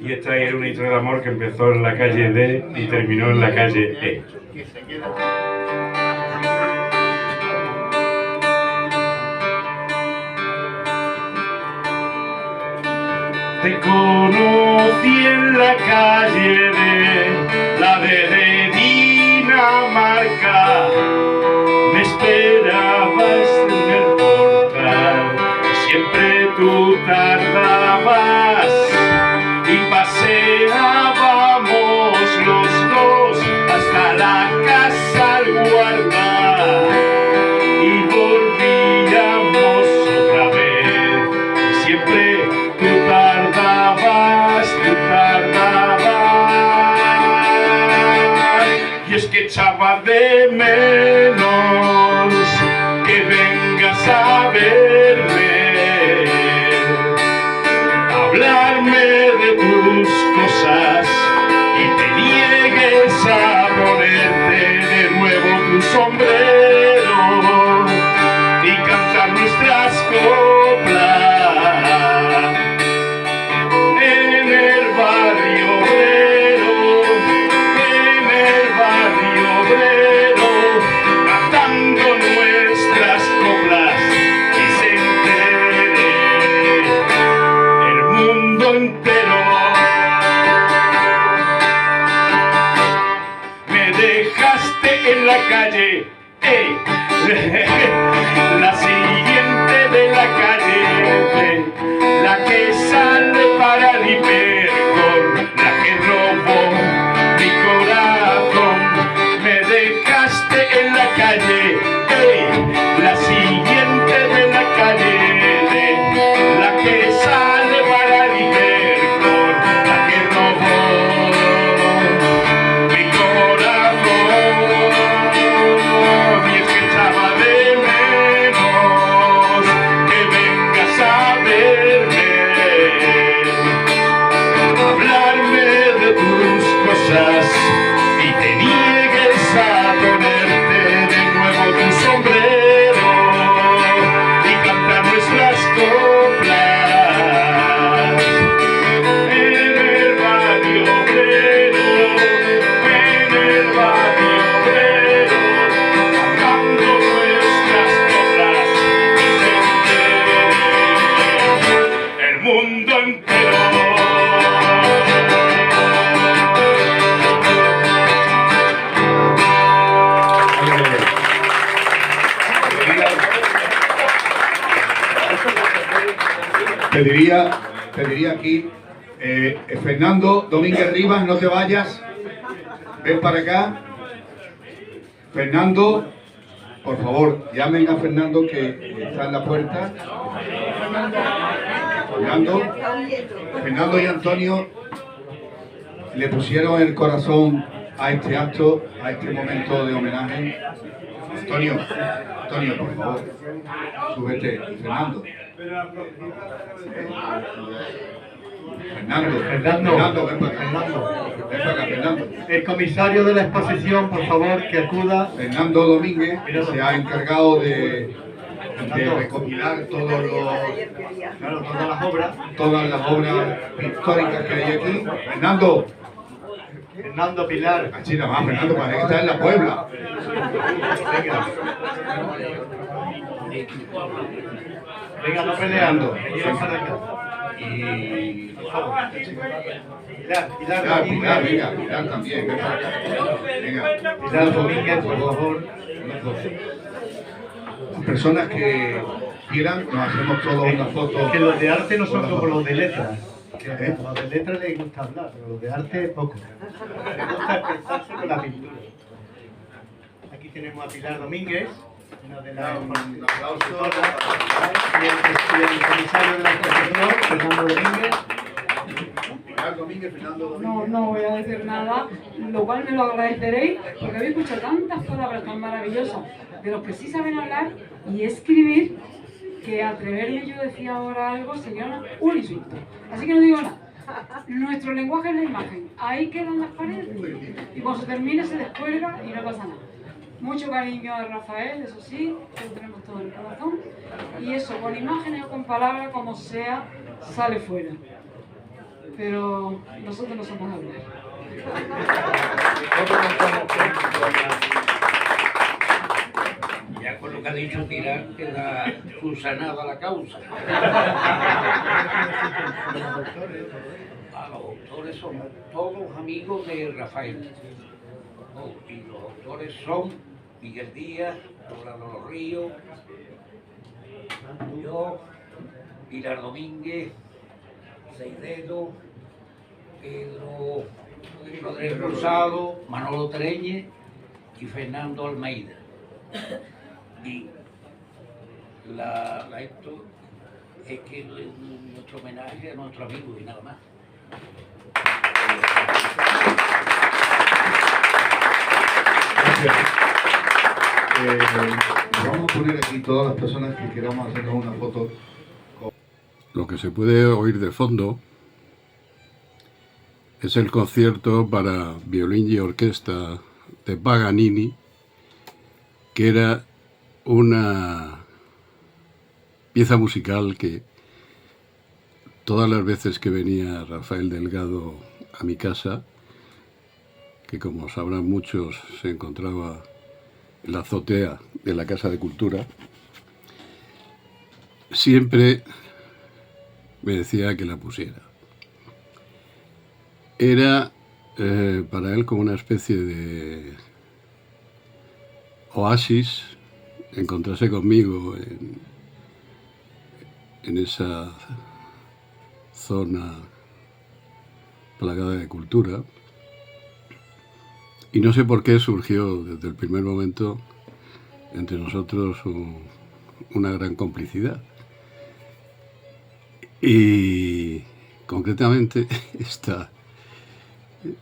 Y esta era una historia de amor que empezó en la calle D y terminó en la calle E. Te conocí en la calle la de Dinamarca. Me esperabas en el portal, siempre tú tardabas y paseábamos los dos hasta la casa al guardar y volvíamos otra vez. Siempre tú tardabas. Y es que echaba de menos que vengas a verme, hablarme de tus cosas y te niegues a ponerte de nuevo tu sombrero y cantar nuestras coplas en el barrio obrero, cantando nuestras coplas y se entere el mundo entero. Me dejaste en la calle, la siguiente de la calle, la que sale para el Hipercor, la que robó mi corazón. Me dejaste en la calle, la siguiente de la calle, la que sale para el Hipercor, la que robó mi corazón. Y es que echaba de menos que vengas a verme, hablarme de tus cosas y te niegues a ponerte de nuevo tu sombrero y cantar nuestras coplas en el barrio obrero, cantando nuestras coplas y se entere el mundo entero. Pediría aquí, Fernando Domínguez Rivas, no te vayas, ven para acá. Fernando, por favor, llamen a Fernando que está en la puerta. Fernando y Antonio le pusieron el corazón a este acto, a este momento de homenaje. Antonio, por favor, súbete. Fernando, ven para acá, Fernando. El comisario de la exposición, por favor, que acuda. Fernando Domínguez, que se ha encargado de recopilar todas las obras pictóricas que hay aquí. Fernando Pilar. Así nada más, Fernando, parece que está en la Puebla. Venga, no peleando. Y Pilar también, ven para acá. Venga, Pilar Domínguez, por favor. Las personas que quieran, nos hacemos todos una foto. Que los de arte no son como los de letras. Los de letras les gusta hablar, pero los de arte poco. Les gusta expresarse con la pintura. Aquí tenemos a Pilar Domínguez, una de las expositoras, y el comisario de la exposición, Fernando Domínguez. No voy a decir nada, lo cual me lo agradeceréis, porque habéis escuchado tantas palabras tan maravillosas de los que sí saben hablar y escribir, que atreverme yo a decir ahora algo sería un insulto. Así que no digo nada. Nuestro lenguaje es la imagen. Ahí quedan las paredes y cuando se termine se descuelga y no pasa nada. Mucho cariño a Rafael, eso sí, que lo tenemos todo en el corazón. Y eso, con imágenes o con palabras, como sea, sale fuera. Pero nosotros no somos hablar. Ya con lo que ha dicho Pilar, queda subsanada la causa. Los autores son todos amigos de Rafael. Y los autores son Miguel Díaz, Rolando Los Ríos, yo, Pilar Domínguez, Seidedo, Pedro Rodríguez Rosado, Manolo Treñe y Fernando Almeida. Y esto es que nuestro homenaje a nuestro amigo y nada más. Vamos a poner aquí todas las personas que queramos hacernos una foto. Lo que se puede oír de fondo es el concierto para violín y orquesta de Paganini, que era una pieza musical que todas las veces que venía Rafael Delgado a mi casa, que como sabrán muchos se encontraba en la azotea de la Casa de Cultura, siempre me decía que la pusiera. Era para él como una especie de oasis encontrarse conmigo en esa zona plagada de cultura. Y no sé por qué surgió desde el primer momento entre nosotros una gran complicidad. Y concretamente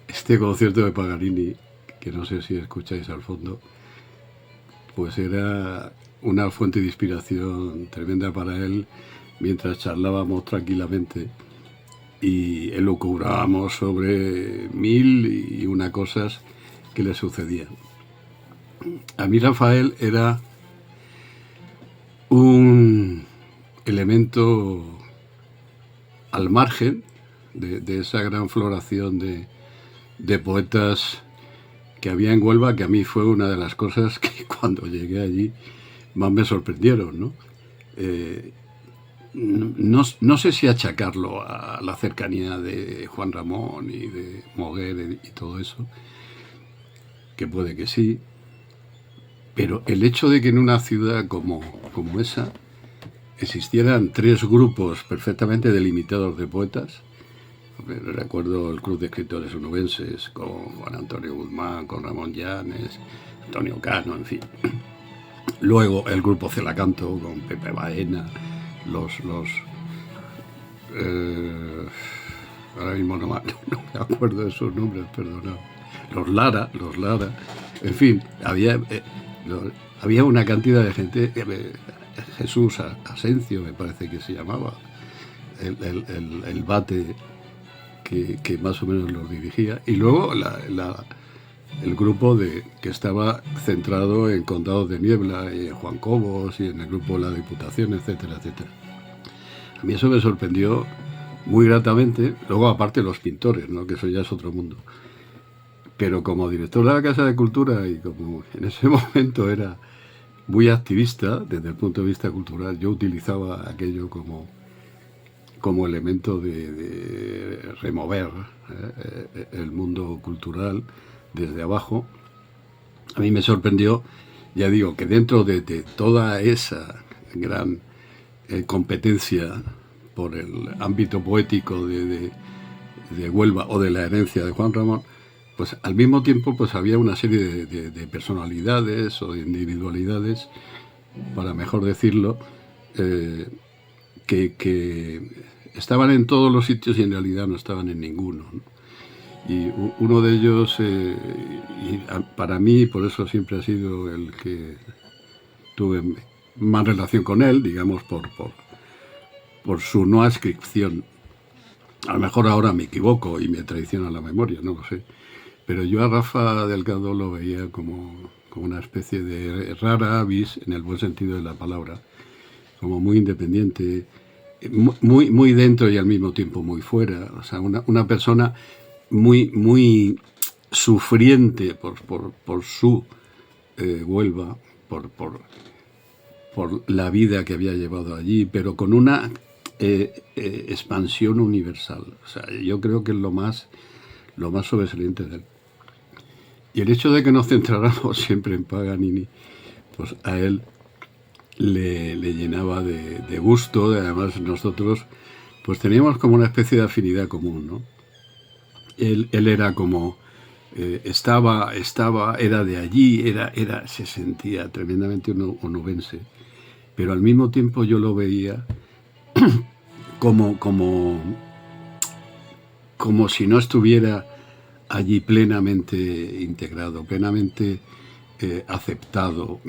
este concierto de Paganini, que no sé si escucháis al fondo, pues era una fuente de inspiración tremenda para él mientras charlábamos tranquilamente y elucubrábamos sobre 1001 cosas que le sucedían. A mí Rafael era un elemento al margen de esa gran floración de poetas que había en Huelva, que a mí fue una de las cosas que cuando llegué allí más me sorprendieron, ¿no? No sé si achacarlo a la cercanía de Juan Ramón y de Moguer y todo eso, que puede que sí, pero el hecho de que en una ciudad como esa existieran 3 grupos perfectamente delimitados de poetas. Recuerdo el Club de Escritores Onubenses con Juan Antonio Guzmán, con Ramón Llanes, Antonio Cano, en fin. Luego el grupo Celacanto con Pepe Baena, ahora mismo no me acuerdo de sus nombres, perdonad. Los Lara, en fin, había una cantidad de gente, Jesús Asencio me parece que se llamaba, el bate que más o menos los dirigía, y luego el grupo que estaba centrado en Condados de Niebla, y en Juan Cobos, y en el grupo de la Diputación, etcétera, etcétera. A mí eso me sorprendió muy gratamente. Luego aparte los pintores, ¿no? Que eso ya es otro mundo. Pero como director de la Casa de Cultura, y como en ese momento era muy activista desde el punto de vista cultural, yo utilizaba aquello como elemento de remover el mundo cultural desde abajo. A mí me sorprendió, ya digo, que dentro de toda esa gran competencia por el ámbito poético de Huelva o de la herencia de Juan Ramón, pues al mismo tiempo pues había una serie de personalidades o de individualidades, para mejor decirlo, que estaban en todos los sitios y en realidad no estaban en ninguno, ¿no? Y uno de ellos, y para mí, por eso siempre ha sido el que tuve más relación con él, digamos, por su no adscripción. A lo mejor ahora me equivoco y me traiciona la memoria, no lo sé. Pero yo a Rafa Delgado lo veía como una especie de rara avis, en el buen sentido de la palabra, como muy independiente, muy dentro y al mismo tiempo muy fuera. O sea, una persona muy sufriente por su Huelva, por la vida que había llevado allí, pero con una expansión universal. O sea, yo creo que es lo más sobresaliente de él. Y el hecho de que nos centráramos siempre en Paganini, pues a él le llenaba de gusto. Además, nosotros pues teníamos como una especie de afinidad común, ¿no? Él era como era de allí, se sentía tremendamente onubense, pero al mismo tiempo yo lo veía como si no estuviera allí plenamente integrado, plenamente aceptado.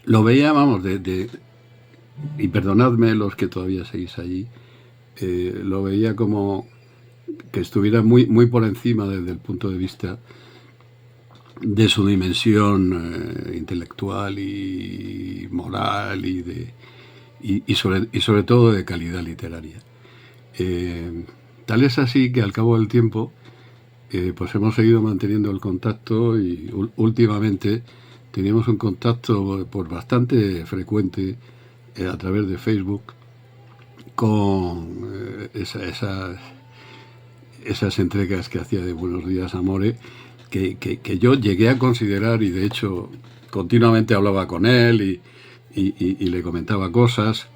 Lo veía, vamos, y perdonadme los que todavía seguís allí, lo veía como que estuviera muy por encima desde el punto de vista de su dimensión intelectual y moral y sobre todo de calidad literaria. Tal es así que al cabo del tiempo pues hemos seguido manteniendo el contacto y últimamente teníamos un contacto pues bastante frecuente a través de Facebook con esas entregas que hacía de Buenos Días, Amore, que yo llegué a considerar, y de hecho continuamente hablaba con él y le comentaba cosas.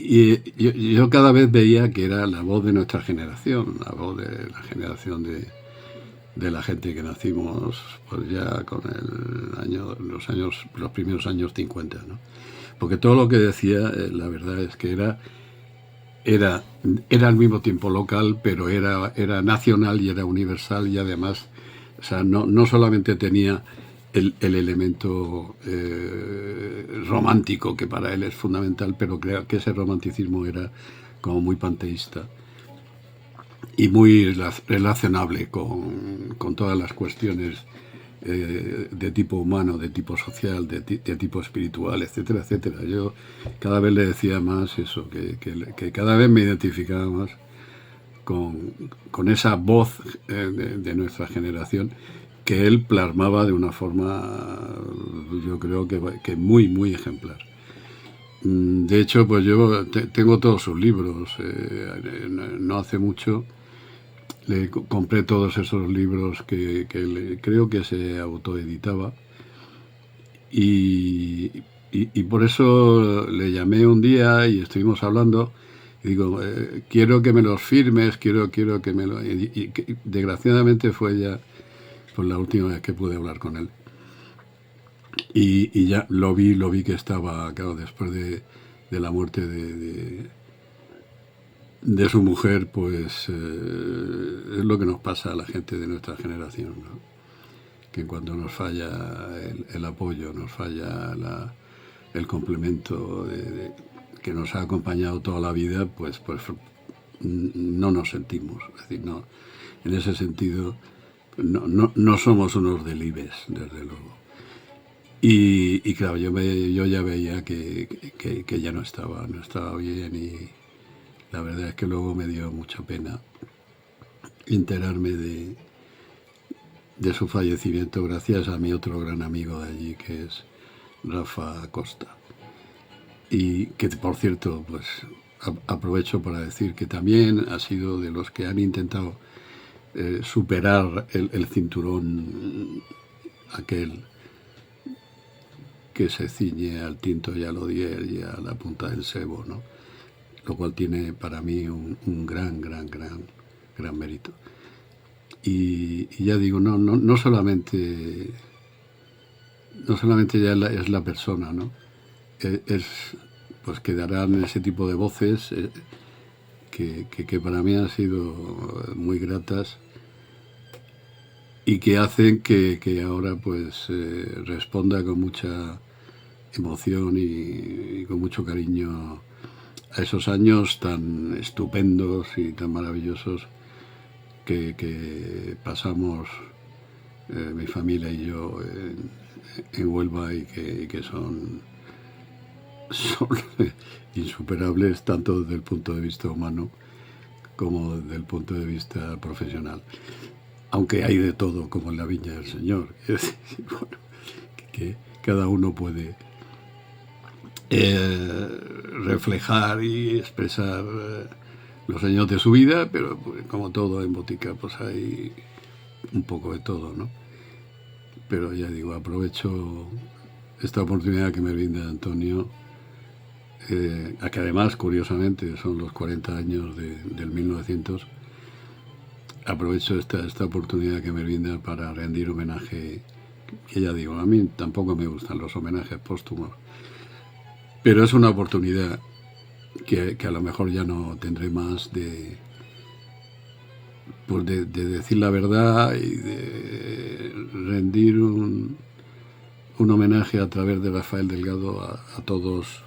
Y yo cada vez veía que era la voz de nuestra generación, la voz de la generación de la gente que nacimos pues ya con los primeros años 50, ¿no? Porque todo lo que decía, la verdad es que era al mismo tiempo local, pero era nacional y era universal, y además, o sea, no solamente tenía el elemento romántico, que para él es fundamental, pero creo que ese romanticismo era como muy panteísta y muy relacionable con todas las cuestiones de tipo humano, de tipo social, de tipo espiritual, etcétera, etcétera. Yo cada vez le decía más eso, que cada vez me identificaba más con esa voz de nuestra generación, que él plasmaba de una forma, yo creo que muy ejemplar. De hecho, pues yo tengo todos sus libros. No hace mucho le compré todos esos libros que creo que se autoeditaba, y por eso le llamé un día y estuvimos hablando. Y digo, quiero que me los firmes, quiero que me lo... Y desgraciadamente fue ya pues la última vez que pude hablar con él. Y ya lo vi que estaba, claro, después de la muerte de su mujer, pues es lo que nos pasa a la gente de nuestra generación, ¿no? Que cuando nos falla el apoyo, nos falla el complemento que nos ha acompañado toda la vida, pues no nos sentimos. Es decir, no, en ese sentido no somos unos delibes, desde luego. Y claro, yo ya veía que ya no estaba bien, y la verdad es que luego me dio mucha pena enterarme de su fallecimiento, gracias a mi otro gran amigo de allí, que es Rafa Costa. Y que, por cierto, pues aprovecho para decir que también ha sido de los que han intentado superar el cinturón aquel que se ciñe al tinto y al odier y a la punta del sebo, ¿no? Lo cual tiene para mí un gran mérito. Y ya digo, no solamente ya es la persona, ¿no? Pues quedarán ese tipo de voces que para mí han sido muy gratas, y que hacen que ahora pues responda con mucha emoción y con mucho cariño a esos años tan estupendos y tan maravillosos que pasamos mi familia y yo en Huelva y que son insuperables tanto desde el punto de vista humano como desde el punto de vista profesional. Aunque hay de todo, como en la Viña del Señor. Es decir, bueno, que cada uno puede reflejar y expresar los años de su vida, pero pues, como todo en botica, pues hay un poco de todo, ¿no? Pero ya digo, aprovecho esta oportunidad que me brinda Antonio, a que además, curiosamente, son los 40 años del 1900. Aprovecho esta oportunidad que me brinda para rendir homenaje, que ya digo, a mí tampoco me gustan los homenajes póstumos, pero es una oportunidad que a lo mejor ya no tendré más de decir la verdad y de rendir un homenaje a través de Rafael Delgado a todos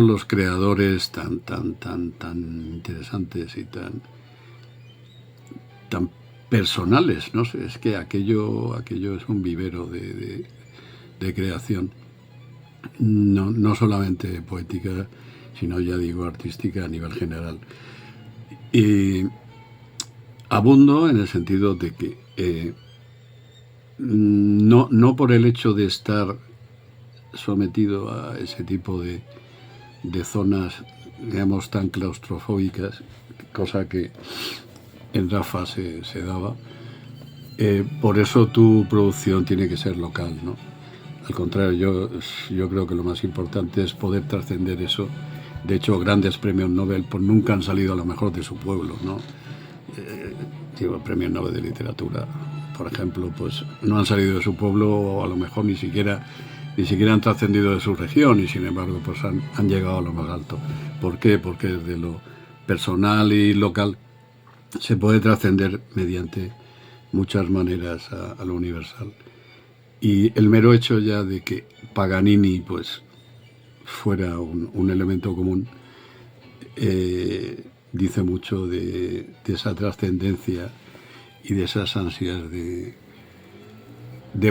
los creadores tan interesantes y tan personales, no sé, es que aquello es un vivero de creación, no solamente poética, sino ya digo artística a nivel general. Y abundo en el sentido de que no por el hecho de estar sometido a ese tipo de zonas, digamos, tan claustrofóbicas, cosa que en Rafa se daba, por eso tu producción tiene que ser local, ¿no? Al contrario, yo creo que lo más importante es poder trascender eso. De hecho, grandes premios Nobel pues nunca han salido a lo mejor de su pueblo, ¿no? Digo, premios Nobel de literatura, por ejemplo, pues no han salido de su pueblo, o a lo mejor ni siquiera han trascendido de su región, y sin embargo pues han llegado a lo más alto. ¿Por qué? Porque desde lo personal y local se puede trascender mediante muchas maneras a lo universal. Y el mero hecho ya de que Paganini pues fuera un elemento común dice mucho de esa trascendencia y de esas ansias de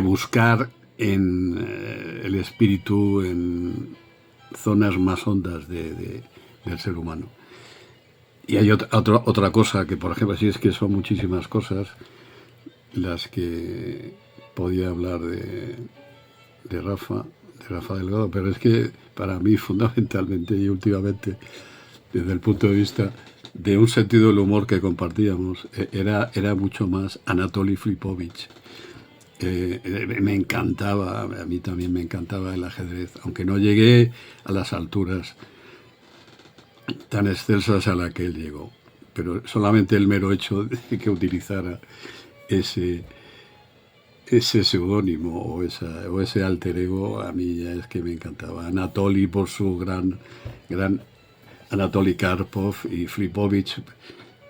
buscar en el espíritu, en zonas más hondas del ser humano. Y hay otra cosa que, por ejemplo, sí, es que son muchísimas cosas las que podía hablar de Rafa Delgado, pero es que para mí fundamentalmente y últimamente, desde el punto de vista de un sentido del humor que compartíamos, era mucho más Anatoly Flipovich. Me encantaba, a mí también me encantaba el ajedrez, aunque no llegué a las alturas tan excelsas a la que él llegó, pero solamente el mero hecho de que utilizara ese seudónimo o ese alter ego, a mí ya es que me encantaba. Anatoly por su gran Anatoly Karpov, y Flipovich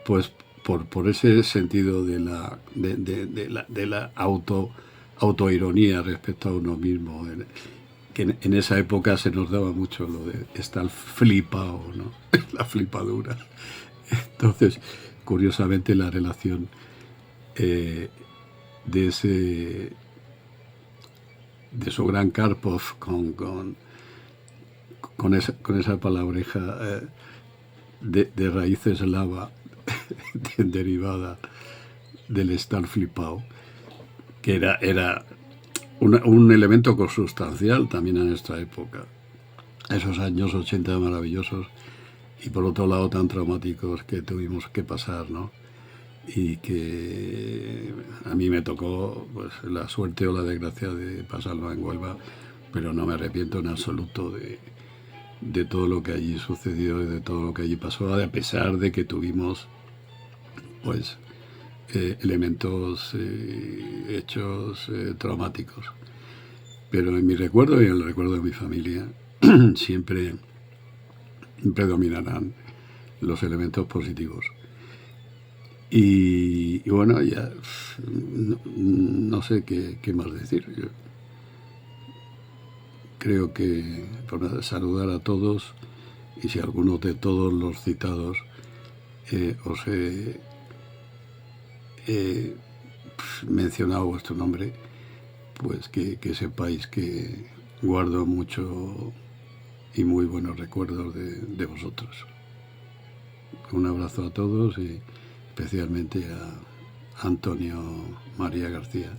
pues por ese sentido de la autoironía respecto a uno mismo, que en esa época se nos daba mucho lo de estar flipado, ¿no? La flipadura. Entonces, curiosamente, la relación de su gran Karpov con esa palabreja de raíz eslava derivada del estar flipado, que era un elemento consustancial también en nuestra época, esos años 80 maravillosos, y por otro lado tan traumáticos que tuvimos que pasar, ¿no? Y que a mí me tocó pues la suerte o la desgracia de pasarlo en Huelva, pero no me arrepiento en absoluto de todo lo que allí sucedió y de todo lo que allí pasó, a pesar de que tuvimos pues elementos, hechos traumáticos. Pero en mi recuerdo y en el recuerdo de mi familia siempre predominarán los elementos positivos. Y bueno, ya no sé qué más decir. Yo creo que por saludar a todos, y si alguno de todos los citados os he mencionado vuestro nombre, pues que sepáis que guardo mucho y muy buenos recuerdos de vosotros. Un abrazo a todos y especialmente a Antonio María García.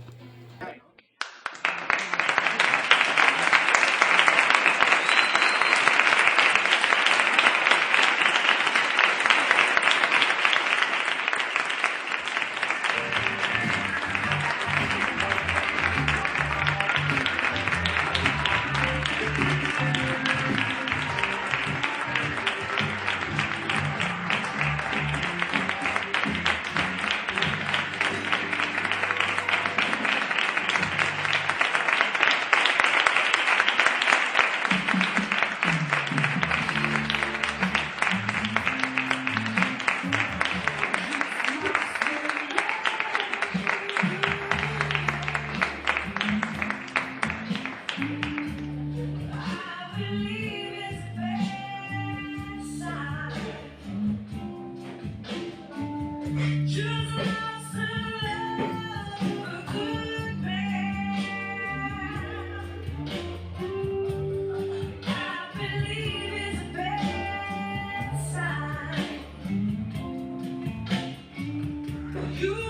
You